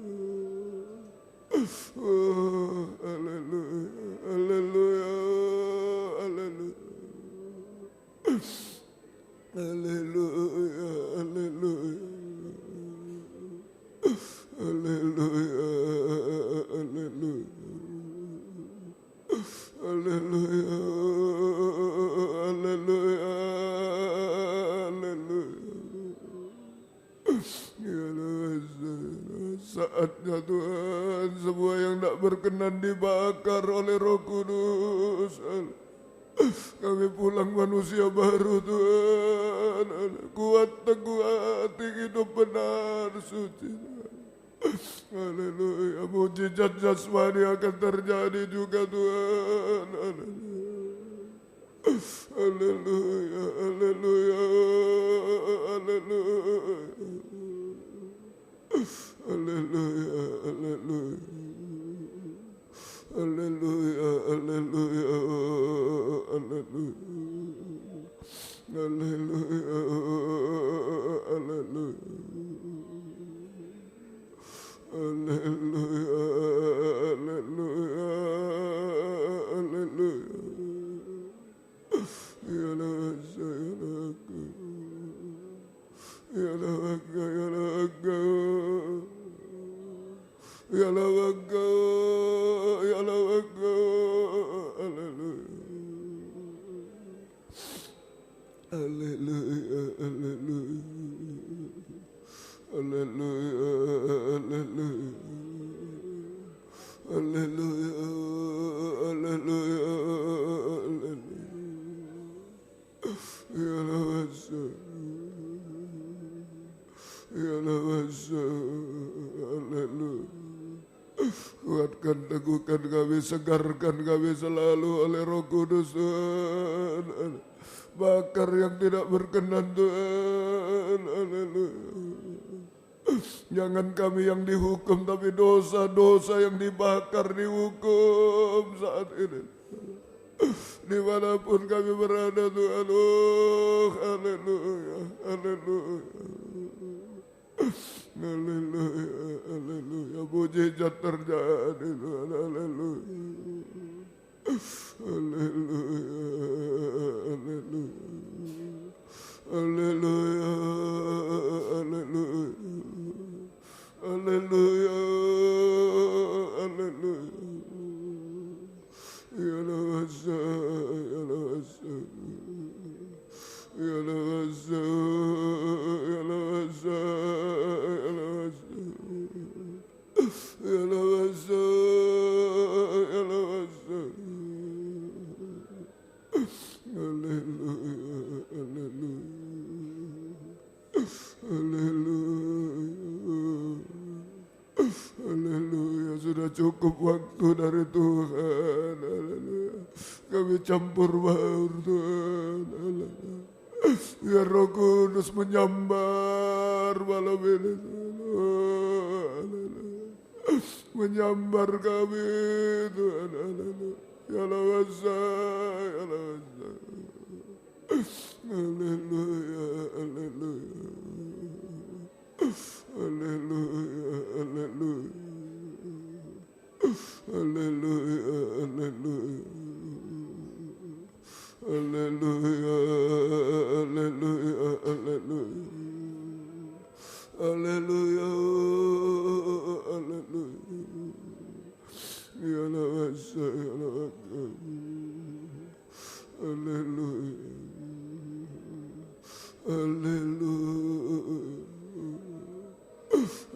Oh, haleluya, haleluya, haleluya. Haleluya, haleluya. Haleluya, haleluya. Haleluya, haleluya, haleluya. Saatnya Tuhan, semua yang tak berkenan dibakar oleh Roh Kudus. Kami pulang manusia baru Tuhan, kuat teguh hati, hidup benar suci. Haleluya, mujizat jasmani akan terjadi juga Tuhan. Haleluya, haleluya, haleluya. Haleluya, haleluya. Haleluya, haleluya, haleluya. Haleluya, haleluya. Haleluya, haleluya, haleluya. Ya Allah, ya Allah, ya Allah, ya Allah, ya Allah, haleluya. Haleluya, haleluya. Haleluya, haleluya. Haleluya, haleluya, haleluya. Ya Allah, ya Allah, haleluya. Kuatkan, teguhkan kami, segarkan kami selalu oleh Roh Kudus Tuhan. Bakar yang tidak berkenan Tuhan, haleluya. Jangan kami yang dihukum, tapi dosa-dosa yang dibakar, dihukum saat ini. Dimanapun kami berada Tuhan, oh haleluya, haleluya. Haleluya, haleluya, mujizat terjadi Tuhan, haleluya. Haleluya, haleluya. Haleluya, haleluya. Haleluya, haleluya. Ya Allah, ya Allah, ya Allah, ya Allah, ya Allah, ya Allah. Haleluya, haleluya. Haleluya. Haleluya, sudah cukup waktu dari Tuhan. Haleluya. Kami campur baur Tuhan. Haleluya. Biar Roh Kudus menyambar malam ini. Haleluya. Menyambar kami Tuhan. Haleluya. Ya Allah, ya Allah. Haleluya, haleluya. Haleluya, haleluya. Haleluya, haleluya. Haleluya, haleluya, haleluya. Haleluya, haleluya. Ya Allah, ya Allah. Haleluya. Haleluya.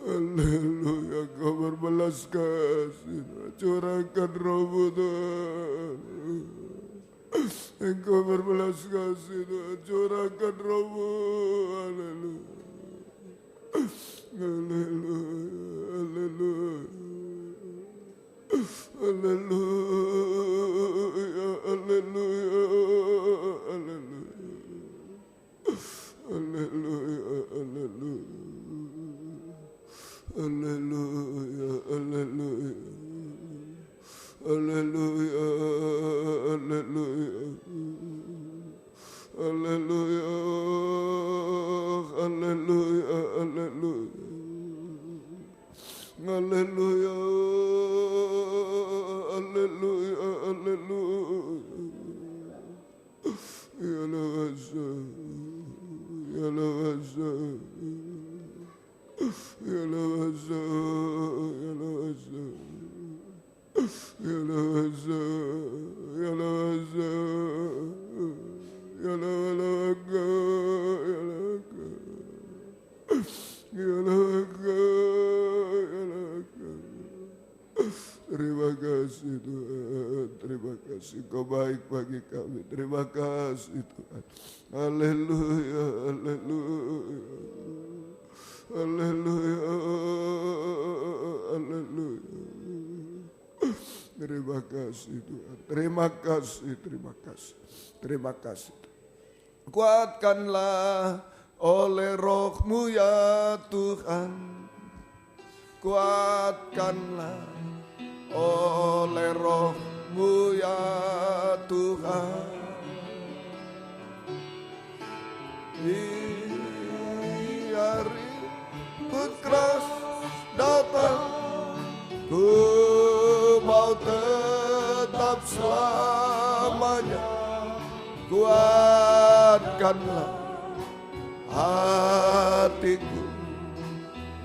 Haleluya, Kau berbelas kasih, curahkan Roh-Mu Tuhan. Engkau berbelas kasih Tuhan, curahkan Roh-Mu. Haleluya. Haleluya, haleluya. Haleluya, haleluya, haleluya. Haleluya, haleluya. Haleluya, haleluya. Haleluya, haleluya. Haleluya, haleluya, haleluya. Haleluya, haleluya, haleluya. Ya lawasa, ya lawasa, ya lawasa, ya lawasa, ya lawasa, ya lawasa, ya lawasa, ya lawasa, ya lawasa. Terima kasih Tuhan, terima kasih Kau baik bagi kami, terima kasih Tuhan. Haleluya, haleluya, haleluya, haleluya. Terima kasih Tuhan, terima kasih, terima kasih, terima kasih. Kuatkanlah oleh Roh-Mu ya Tuhan, kuatkanlah oleh Roh-Mu ya Tuhan. Biar ribut keras datang, ku mau tetap selamanya. Kuatkanlah hatiku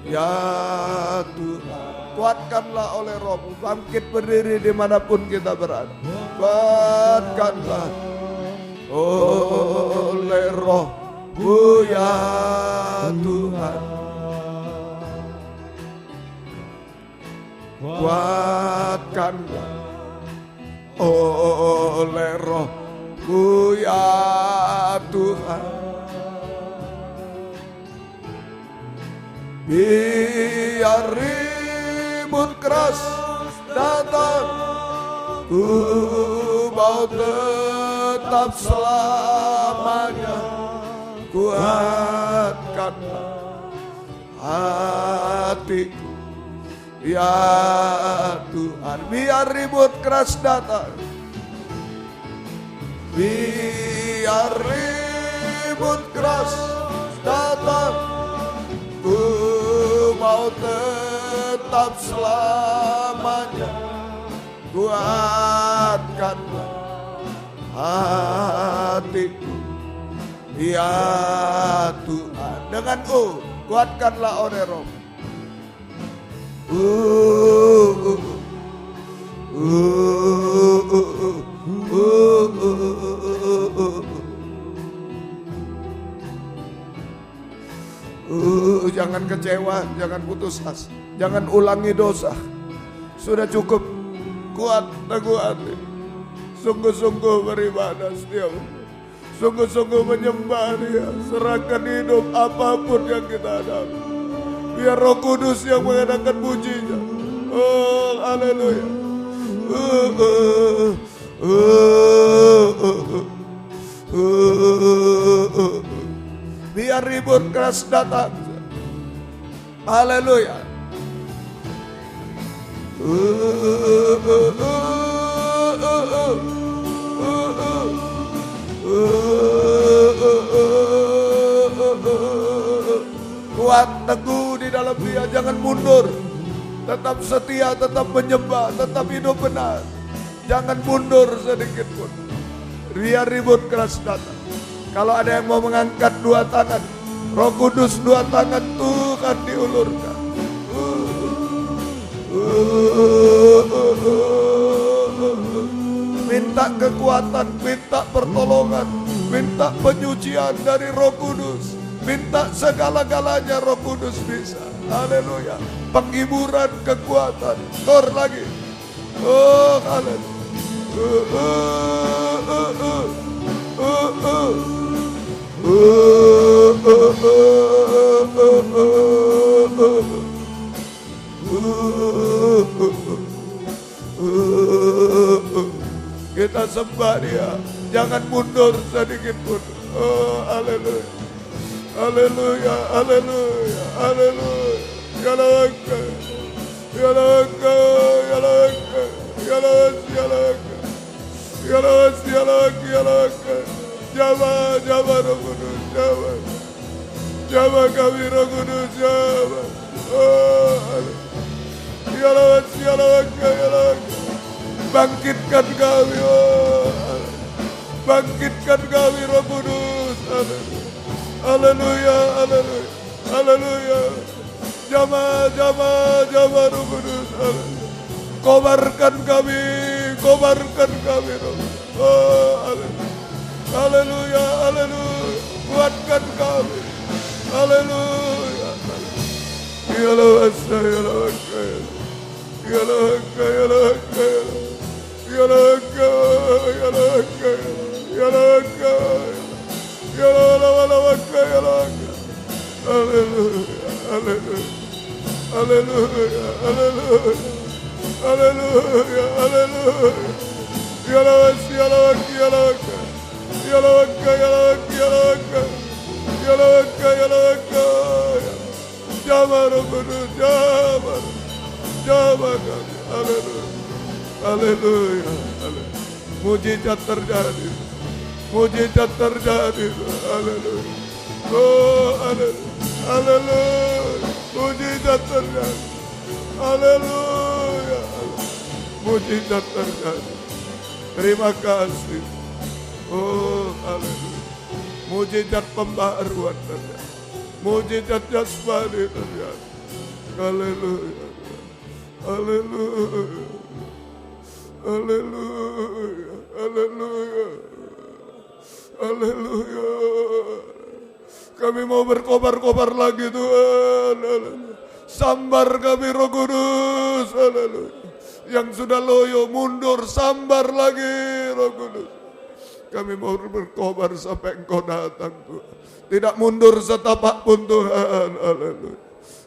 ya Tuhan. Kuatkanlah oleh Roh-Mu, bangkit berdiri dimanapun kita berada. Kuatkanlah oleh Roh-Mu ya Tuhan. Kuatkanlah oleh Roh-Mu ya Tuhan. Biar ribut keras datang, ku mau tetap selamanya. Kuatkanlah hatiku ya Tuhan. Biar ribut keras datang, biar ribut keras datang, ku mau tetap selamanya. Kuatkanlah hatiku ya Tuhan. Dengan kuatkanlah oleh Roh. Jangan kecewa, jangan putus asa, jangan ulangi dosa. Sudah cukup, kuat teguh hati, sungguh-sungguh beribadah setiap waktu, sungguh-sungguh menyembah Dia, serahkan hidup apapun yang kita hadapi. Biar Roh Kudus yang mengadakan pujinya. Oh, haleluya. Biar ribut keras datang. Haleluya. Kuat teguh di dalam Dia, jangan mundur. Tetap setia, tetap menyembah, tetap hidup benar. Jangan mundur sedikit pun. Biar ribut keras datang. Kalau ada yang mau mengangkat dua tangan, Roh Kudus dua tangan Tuhan diulurkan. Minta kekuatan, minta pertolongan, minta penyucian dari Roh Kudus. Minta segala-galanya Roh Kudus bisa. Haleluya. Penghiburan, kekuatan. Kor lagi. Oh, haleluya. Kita sembah Dia, jangan mundur sedikit pun. Oh, haleluya, haleluya, haleluya, haleluya. Yalaka, yalaka, yalaka, yalaka, yalaka, Jama Roh Kudus, jama kami Roh Kudus, jama. Bangkitkan kami, bangkitkan kami Roh Kudus. Haleluya, haleluya, haleluya. Jama Roh Kudus. Kobarkan kami Roh. Haleluya, haleluya. Kuatkan kami. Haleluya. Haleluya. Mujizat terjadi. Mujizat terjadi. Haleluya. Oh, haleluya. Haleluya. Mujizat terjadi. Haleluya. Mujizat terjadi. Terima kasih. Oh, haleluya. Mujizat pembaharuan terjadi. Mujizat jasmani terjadi. Haleluya. Haleluya. Haleluya. Haleluya. Haleluya. Kami mau berkobar-kobar lagi Tuhan. Haleluya. Sambar kami Roh Kudus. Haleluya. Yang sudah loyo mundur, sambar lagi Roh Kudus. Kami mau berkobar sampai Engkau datang Tuhan. Tidak mundur setapak pun Tuhan. Haleluya.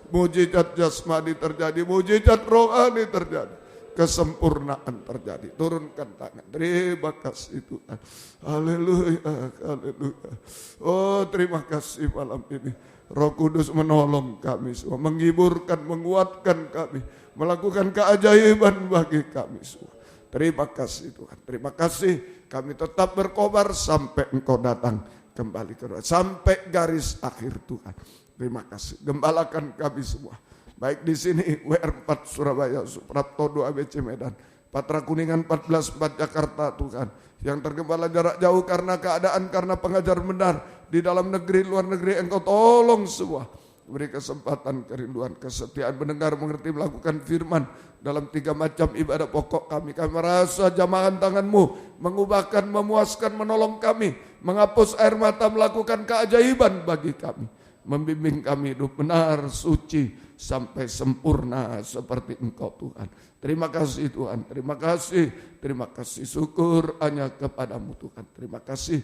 Mujizat jasmani terjadi, mujizat rohani terjadi. Kesempurnaan terjadi. Turunkan tangan. Terima kasih Tuhan. Haleluya. Haleluya. Oh, terima kasih malam ini. Roh Kudus menolong kami semua, menghiburkan, menguatkan kami, melakukan keajaiban bagi kami semua. Terima kasih Tuhan. Terima kasih. Kami tetap berkobar sampai Engkau datang kembali kedua, sampai garis akhir Tuhan. Terima kasih. Gembalakan kami semua. Baik di sini WR4 Surabaya, Suprapto 2 ABC Medan, Patra Kuningan 14 Jakarta Tuhan. Yang tergembala jarak jauh karena keadaan, karena pengajar benar di dalam negeri, luar negeri, Engkau tolong semua. Beri kesempatan, kerinduan, kesetiaan, mendengar, mengerti, melakukan firman dalam 3 macam ibadah pokok kami. Kami merasa jamahan tangan-Mu mengubahkan, memuaskan, menolong kami, menghapus air mata, melakukan keajaiban bagi kami. Membimbing kami hidup benar, suci, sampai sempurna seperti Engkau Tuhan. Terima kasih Tuhan, terima kasih, terima kasih. Syukur hanya kepadamu Tuhan. Terima kasih.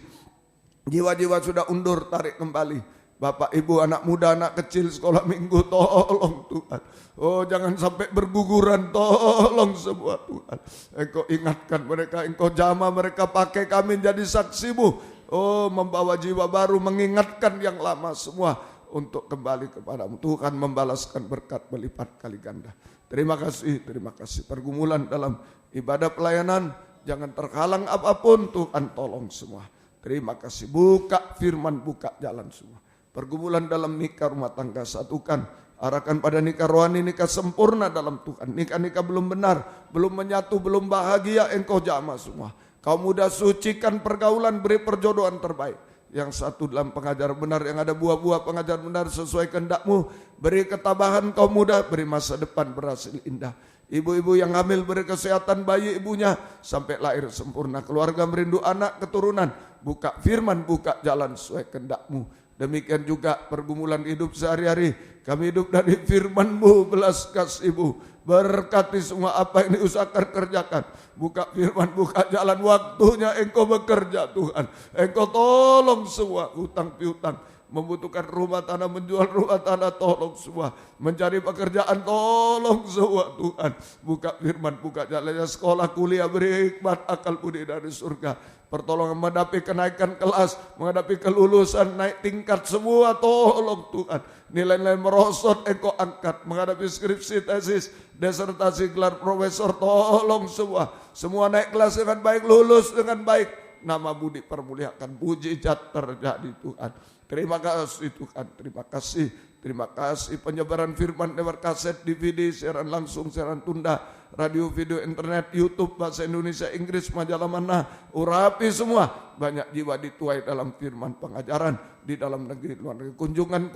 Jiwa-jiwa sudah undur, tarik kembali. Bapak, ibu, anak muda, anak kecil, sekolah minggu, tolong Tuhan. Oh, jangan sampai berguguran, tolong semua Tuhan. Engkau ingatkan mereka, Engkau jamah mereka, pakai kami jadi saksi-Mu. Oh, membawa jiwa baru, mengingatkan yang lama semua untuk kembali kepadamu. Tuhan membalaskan berkat melipat kali ganda. Terima kasih, terima kasih. Pergumulan dalam ibadah pelayanan, jangan terhalang apapun, Tuhan tolong semua. Terima kasih. Buka firman, buka jalan semua. Pergumulan dalam nikah rumah tangga, satukan. Arahkan pada nikah rohani, nikah sempurna dalam Tuhan. Nikah-nikah belum benar, belum menyatu, belum bahagia, Engkau jamah semua. Kaum muda sucikan pergaulan, beri perjodohan terbaik. Yang satu dalam pengajar benar, yang ada buah-buah pengajar benar sesuai kehendak-Mu. Beri ketabahan kaum muda, beri masa depan berhasil indah. Ibu-ibu yang hamil beri kesehatan bayi ibunya sampai lahir sempurna. Keluarga merindu anak keturunan. Buka firman, buka jalan sesuai kehendak-Mu. Demikian juga pergumulan hidup sehari-hari. Kami hidup dari firman-Mu, belas kasih-Mu. Berkati semua apa yang diusahakan kerjakan. Buka firman, buka jalan, waktunya Engkau bekerja Tuhan. Engkau tolong semua hutang piutang. Membutuhkan rumah tanah, menjual rumah tanah, tolong semua. Mencari pekerjaan, tolong semua Tuhan. Buka firman, buka jalannya, sekolah, kuliah, beri hikmat, akal budi dari surga. pertolongan menghadapi kenaikan kelas, menghadapi kelulusan, naik tingkat semua tolong Tuhan. Nilai-nilai merosot Engkau angkat, menghadapi skripsi, tesis, disertasi, gelar profesor tolong semua. Semua naik kelas dengan baik, lulus dengan baik. Nama-Mu dipermuliakan, mujizat terjadi Tuhan. Terima kasih Tuhan, terima kasih. Terima kasih penyebaran firman lewat kaset, DVD, siaran langsung, siaran tunda, radio, video, internet, YouTube, bahasa Indonesia, Inggris, majalah mana, urapi semua. Banyak jiwa dituai dalam firman pengajaran di dalam negeri, luar negeri. Kunjungan,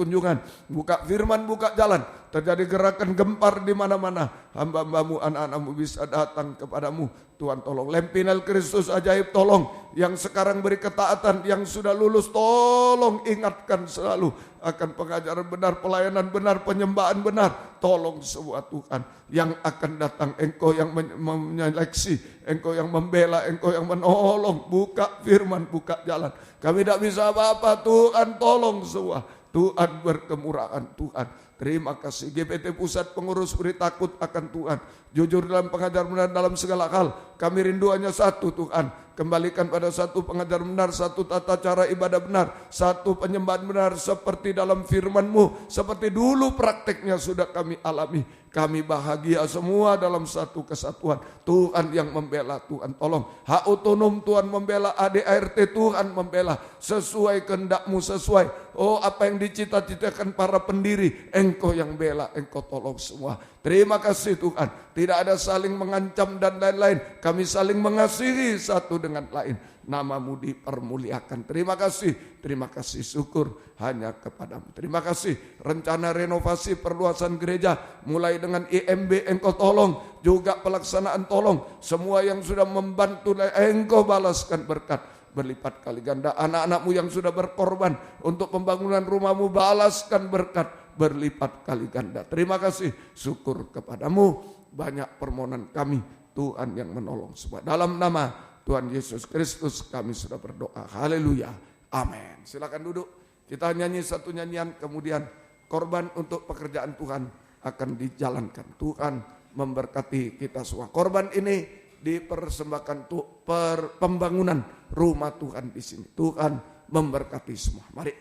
buka firman, buka jalan. Terjadi gerakan gempar di mana-mana. Hamba-Hambamu, anak-anakmu bisa datang kepadamu. Tuhan tolong. Lempinel Kristus ajaib tolong. Yang sekarang beri ketaatan, yang sudah lulus tolong ingatkan selalu akan pengajaran benar, pelayanan benar, penyembahan benar. Tolong semua Tuhan. Yang akan datang Engkau yang menyeleksi, Engkau yang membela, Engkau yang menolong. Buka firman, buka jalan. Kami tidak bisa apa-apa, Tuhan tolong semua. Tuhan berkemurahan Tuhan. Terima kasih GPT Pusat Pengurus beri takut akan Tuhan. Jujur dalam pengajar benar dalam segala hal. Kami rindu hanya satu Tuhan. Kembalikan pada satu pengajar benar, satu tata cara ibadah benar, satu penyembahan benar seperti dalam firman-Mu. Seperti dulu prakteknya sudah kami alami. Kami bahagia semua dalam satu kesatuan. Tuhan yang membela, Tuhan tolong. Hak otonom Tuhan membela, ADART Tuhan membela. Sesuai kehendak-Mu, sesuai. Oh, apa yang dicita-citakan para pendiri, Engkau yang bela, Engkau tolong semua. Terima kasih Tuhan. Tidak ada saling mengancam dan lain-lain. Kami saling mengasihi satu dengan lain. Nama-Mu dipermuliakan. Terima kasih syukur hanya kepadamu. Terima kasih rencana renovasi perluasan gereja mulai dengan IMB Engkau tolong, juga pelaksanaan tolong. Semua yang sudah membantu Engkau balaskan berkat berlipat kali ganda. Anak-anak-Mu yang sudah berkorban untuk pembangunan rumah-Mu balaskan berkat berlipat kali ganda. Terima kasih syukur kepadamu. Banyak permohonan kami Tuhan yang menolong semua. Dalam nama Tuhan Yesus Kristus kami sudah berdoa. Haleluya. Amin. Silakan duduk. Kita nyanyi satu nyanyian, kemudian korban untuk pekerjaan Tuhan akan dijalankan. Tuhan memberkati kita semua. Korban ini dipersembahkan untuk pembangunan rumah Tuhan di sini. Tuhan memberkati semua. Mari.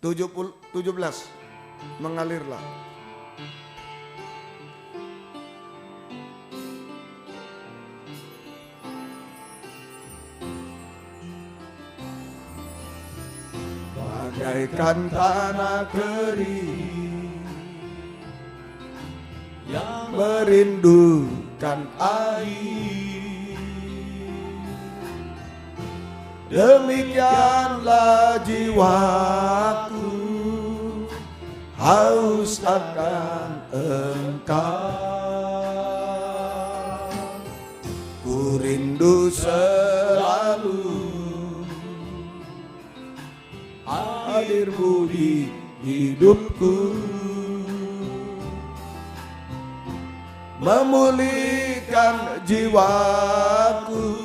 17 mengalirlah. Bagaikan tanah kering yang merindukan air, demikianlah jiwaku haus akan Engkau. Ku rindu selalu hadir-Mu di hidupku, memulihkan jiwaku,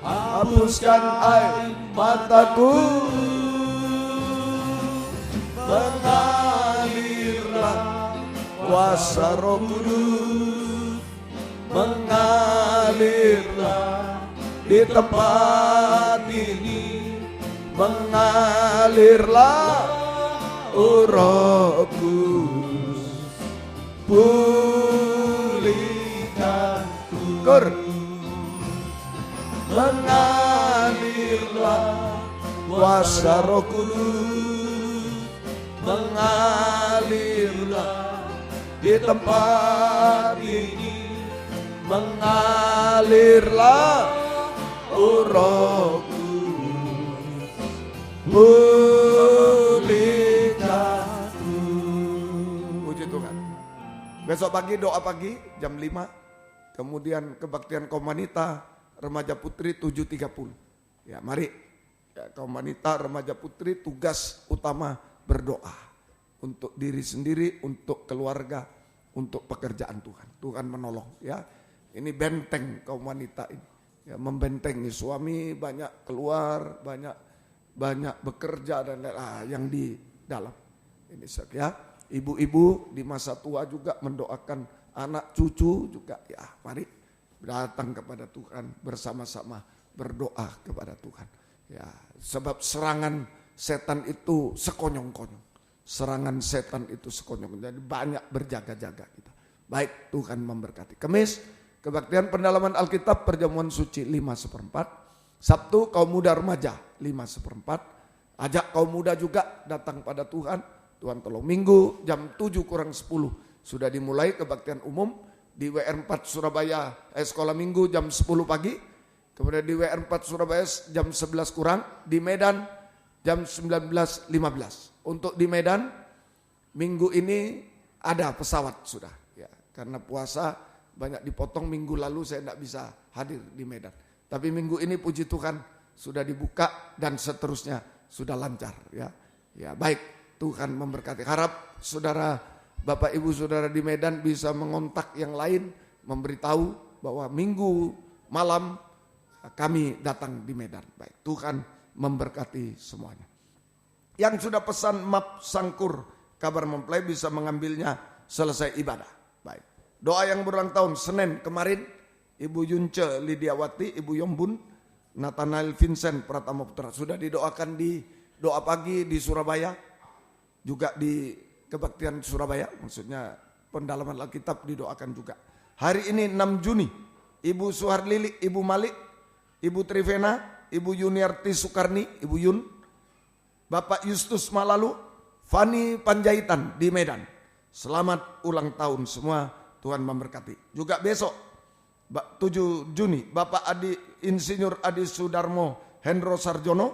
hapuskan air mataku, mengalirlah kuasa Roh Kudus, mengalirlah di tempat ini. Mengalirlah Roh Kudus, pulihkanku. Mengalirlah kuasa Roh Kudus, mengalirlah di tempat ini. Mengalirlah Roh Kudus, pulihkanku. Puji Tuhan. Besok pagi doa pagi jam 5. Kemudian kebaktian kaum wanita remaja putri 7.30. Ya mari ya, kaum wanita remaja putri tugas utama berdoa. Untuk diri sendiri, untuk keluarga, untuk pekerjaan Tuhan. Tuhan menolong ya. Ini benteng kaum wanita ini. Ya, membentengi suami banyak keluar, banyak bekerja dan yang di dalam ini ya. Ibu-ibu di masa tua juga mendoakan anak cucu juga ya. Mari datang kepada Tuhan bersama-sama berdoa kepada Tuhan. Ya, sebab serangan setan itu sekonyong-konyong. Serangan setan itu sekonyong. Jadi banyak berjaga-jaga kita. Baik, Tuhan memberkati. Kamis, kebaktian pendalaman Alkitab perjamuan suci 5/4. Sabtu kaum muda remaja 5/4. Ajak kaum muda juga datang pada Tuhan. Tuhan tolong. Minggu jam 7:10 sudah dimulai kebaktian umum di WR4 Surabaya sekolah minggu jam 10 pagi. Kemudian di WR4 Surabaya jam 11 kurang. Di Medan jam 19.15. Untuk di Medan minggu ini ada pesawat sudah. Ya, karena puasa banyak dipotong, minggu lalu saya tidak bisa hadir di Medan. Tapi minggu ini puji Tuhan sudah dibuka dan seterusnya sudah lancar. Ya baik, Tuhan memberkati. Harap saudara, Bapak Ibu saudara di Medan bisa mengontak yang lain, memberitahu bahwa minggu malam kami datang di Medan. Baik, Tuhan memberkati semuanya. Yang sudah pesan map Sangkur Kabar Mempelai bisa mengambilnya selesai ibadah. Baik. Doa yang berulang tahun Senin kemarin Ibu Yunce Lidiawati, Ibu Yombun, Nathanael Vincent Pratama Putra sudah didoakan di doa pagi di Surabaya, juga di kebaktian Surabaya, maksudnya pendalaman Alkitab didoakan juga. Hari ini 6 Juni Ibu Suharlili, Ibu Malik, Ibu Trivena, Ibu Yuniarti Sukarni, Ibu Yun, Bapak Justus Malalu, Fani Panjaitan di Medan. Selamat ulang tahun semua, Tuhan memberkati. Juga besok 7 Juni Bapak Insinyur Adi Sudarmo Hendro Sarjono,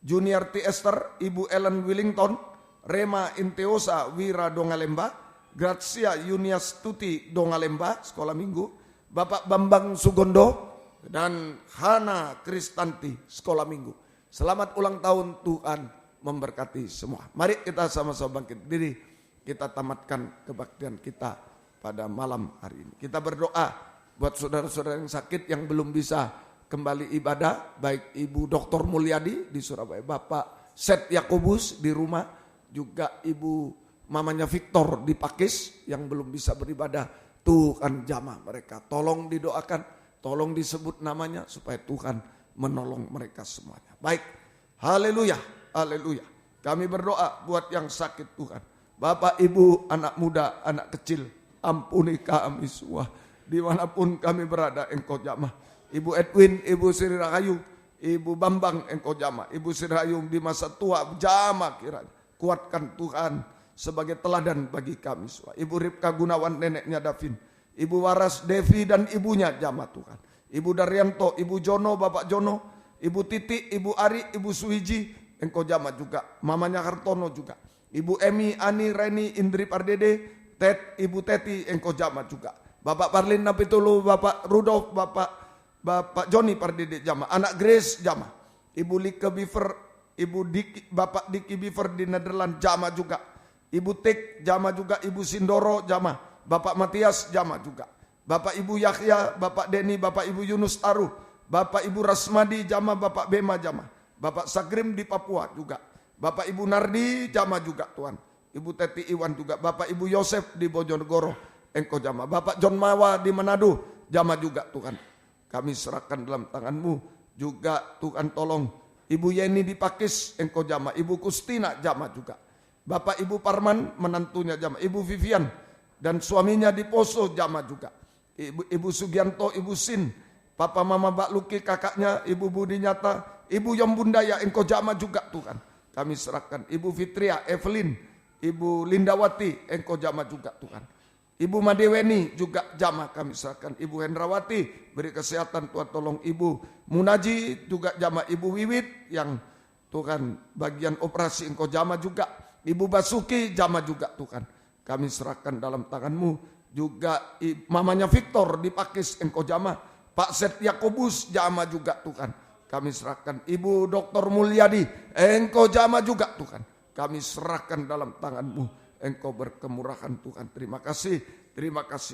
Juniarti Esther, Ibu Ellen Willington, Rema Inteosa Wira Dongalemba, Grazia Yuniastuti Dongalemba sekolah minggu, Bapak Bambang Sugondo dan Hana Kristanti sekolah minggu. Selamat ulang tahun, Tuhan memberkati semua. Mari kita sama-sama bangkit diri, kita tamatkan kebaktian kita pada malam hari ini. Kita berdoa buat saudara-saudara yang sakit yang belum bisa kembali ibadah, baik Ibu Dr. Mulyadi di Surabaya, Bapak Seth Yakobus di rumah, juga Ibu mamanya Victor di Pakis yang belum bisa beribadah. Tuhan jamah mereka, tolong didoakan, tolong disebut namanya supaya Tuhan menolong mereka semuanya. Baik, haleluya, haleluya. Kami berdoa buat yang sakit Tuhan. Bapak, Ibu, anak muda, anak kecil, ampuni kami semua. Dimanapun kami berada, Engkau jamah. Ibu Edwin, Ibu Sri Rahayu, Ibu Bambang, Engkau jamah. Ibu Sri Rahayu di masa tua, jamah kiranya. Kuatkan Tuhan sebagai teladan bagi kami semua. Ibu Ripka Gunawan, neneknya Davin. Ibu Waras Devi dan ibunya jamah Tuhan. Ibu Daryanto, Ibu Jono, Bapak Jono, Ibu Titi, Ibu Ari, Ibu Suhiji, Engkau jamah juga. Mamanya Hartono juga. Ibu Emi, Ani, Reni, Indri Pardede, Ibu Teti, Engkau jamah juga. Bapak Parlin Napitulu, Bapak Rudolf, Bapak Joni Pardede jamah. Anak Grace jamah. Ibu Lika Biver, Bapak Diki Biver di Nederland jamah juga. Ibu Tik jamah juga. Ibu Sindoro jamah. Bapak Matias jamah juga. Bapak Ibu Yahya, Bapak Deni, Bapak Ibu Yunus Taruh, Bapak Ibu Rasmadi jamah, Bapak Bema jamah. Bapak Sagrim di Papua juga. Bapak Ibu Nardi jamah juga Tuhan. Ibu Teti Iwan juga. Bapak Ibu Yosef di Bojonegoro, Engkau jamah. Bapak John Mawa di Manado jamah juga Tuhan. Kami serahkan dalam tangan-Mu juga Tuhan, tolong. Ibu Yeni di Pakis, Engkau jamah. Ibu Kustina jamah juga. Bapak Ibu Parman menantunya jamah. Ibu Vivian dan suaminya di Poso jamah juga. Ibu Sugianto, Ibu Sin, Papa Mama Mbak Luki, kakaknya, Ibu Budi Nyata, Ibu Yombundaya, Engkau jamah juga Tuhan. Kami serahkan. Ibu Fitria, Evelyn, Ibu Lindawati, Engkau jamah juga Tuhan. Ibu Madeweni juga jamah kami serahkan. Ibu Hendrawati, beri kesehatan Tuhan, tolong. Ibu Munaji juga jamah. Ibu Wiwit yang Tuhan bagian operasi, Engkau jamah juga. Ibu Basuki jamah juga Tuhan. Kami serahkan dalam tangan-Mu. Juga mamanya Victor di Pakis, Engkau jamah. Pak Seth Yakobus jamah juga Tuhan. Kami serahkan. Ibu Dr. Mulyadi, Engkau jamah juga Tuhan. Kami serahkan dalam tangan-Mu. Engkau berkemurahan Tuhan. Terima kasih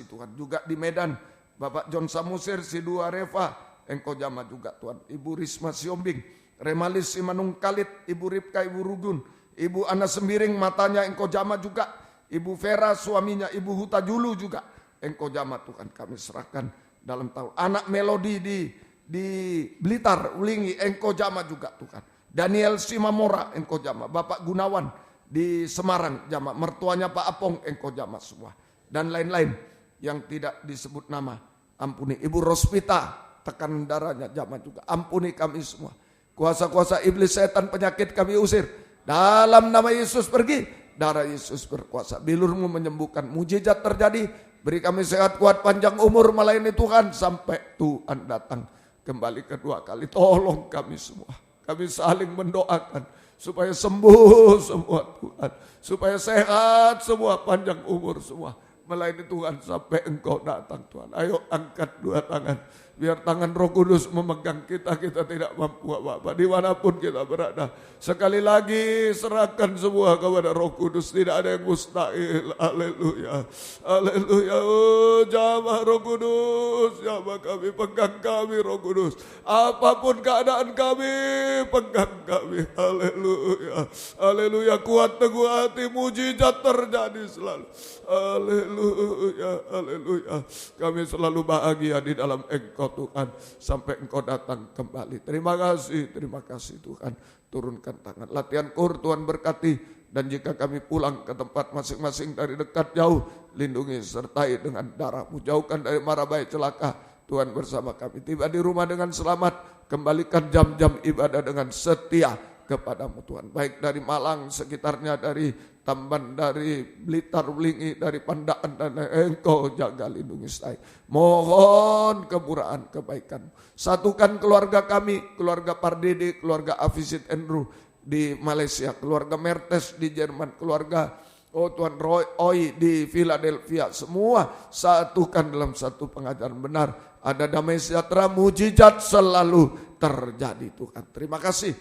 Tuhan. Juga di Medan, Bapak John Samusir, Sidua Reva, Engkau jamah juga Tuhan. Ibu Risma Siombing, Remalis Simanung Kalit, Ibu Ripka, Ibu Rugun, Ibu Ana Sembiring, matanya Engkau jamah juga. Ibu Vera suaminya, Ibu Huta Julu juga Engkau jamah Tuhan. Kami serahkan dalam tahun. Anak Melodi di Blitar, Ulingi, engkau jama juga Tuhan. Daniel Simamora, engkau jama. Bapak Gunawan di Semarang, jama. Mertuanya Pak Apong, engkau jama semua. Dan lain-lain yang tidak disebut nama. Ampuni. Ibu Rospita, tekanan darahnya jama juga. Ampuni kami semua. Kuasa-kuasa iblis, setan, penyakit kami usir. Dalam nama Yesus pergi. Darah Yesus berkuasa. Bilurmu menyembuhkan. Mujizat terjadi. Beri kami sehat, kuat, panjang umur melayani Tuhan sampai Tuhan datang kembali kedua kali. Tolong kami semua. Kami saling mendoakan supaya sembuh semua Tuhan. Supaya sehat semua, panjang umur semua. Melayani Tuhan sampai Engkau datang Tuhan. Ayo angkat dua tangan. Biar tangan Roh Kudus memegang kita tidak mampu apa-apa. Dimanapun kita berada. Sekali lagi serahkan semua kepada Roh Kudus. Tidak ada yang mustahil. Haleluya. Haleluya. Oh, jamah Roh Kudus. Jamah kami, pegang kami Roh Kudus. Apapun keadaan kami, pegang kami. Haleluya. Haleluya. Kuat teguh hati, mujizat terjadi selalu. Haleluya. Haleluya. Kami selalu bahagia di dalam Engkau Tuhan sampai Engkau datang kembali. Terima kasih Tuhan. Turunkan tangan. Latihan kur Tuhan berkati. Dan jika kami pulang ke tempat masing-masing dari dekat jauh, lindungi sertai dengan darah-Mu. Jauhkan dari mara bahaya celaka. Tuhan bersama kami. Tiba di rumah dengan selamat. Kembalikan jam-jam ibadah dengan setia kepada-Mu Tuhan. Baik dari Malang sekitarnya, dari Tamban, dari Blitar, Ulingi, dari Pandaan, dan Engkau jaga lindungi sertai. Mohon kemurahan kebaikan. Satukan keluarga kami, keluarga Pardede, keluarga Afisid Andrew di Malaysia, keluarga Mertes di Jerman, keluarga Tuan Roy Oi di Philadelphia. Semua satukan dalam satu pengajaran benar. Ada damai sejahtera, mujizat selalu terjadi Tuhan. Terima kasih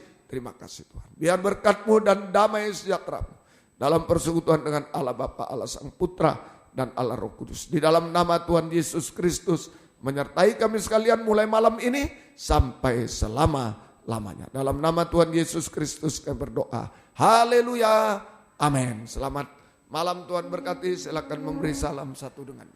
Tuhan. Biar berkat-Mu dan damai sejahtera-Mu dalam persekutuan dengan Allah Bapa, Allah Sang Putra, dan Allah Roh Kudus. Di dalam nama Tuhan Yesus Kristus menyertai kami sekalian mulai malam ini sampai selama-lamanya. Dalam nama Tuhan Yesus Kristus kami berdoa. Haleluya. Amin. Selamat malam, Tuhan berkati. Silakan memberi salam satu dengan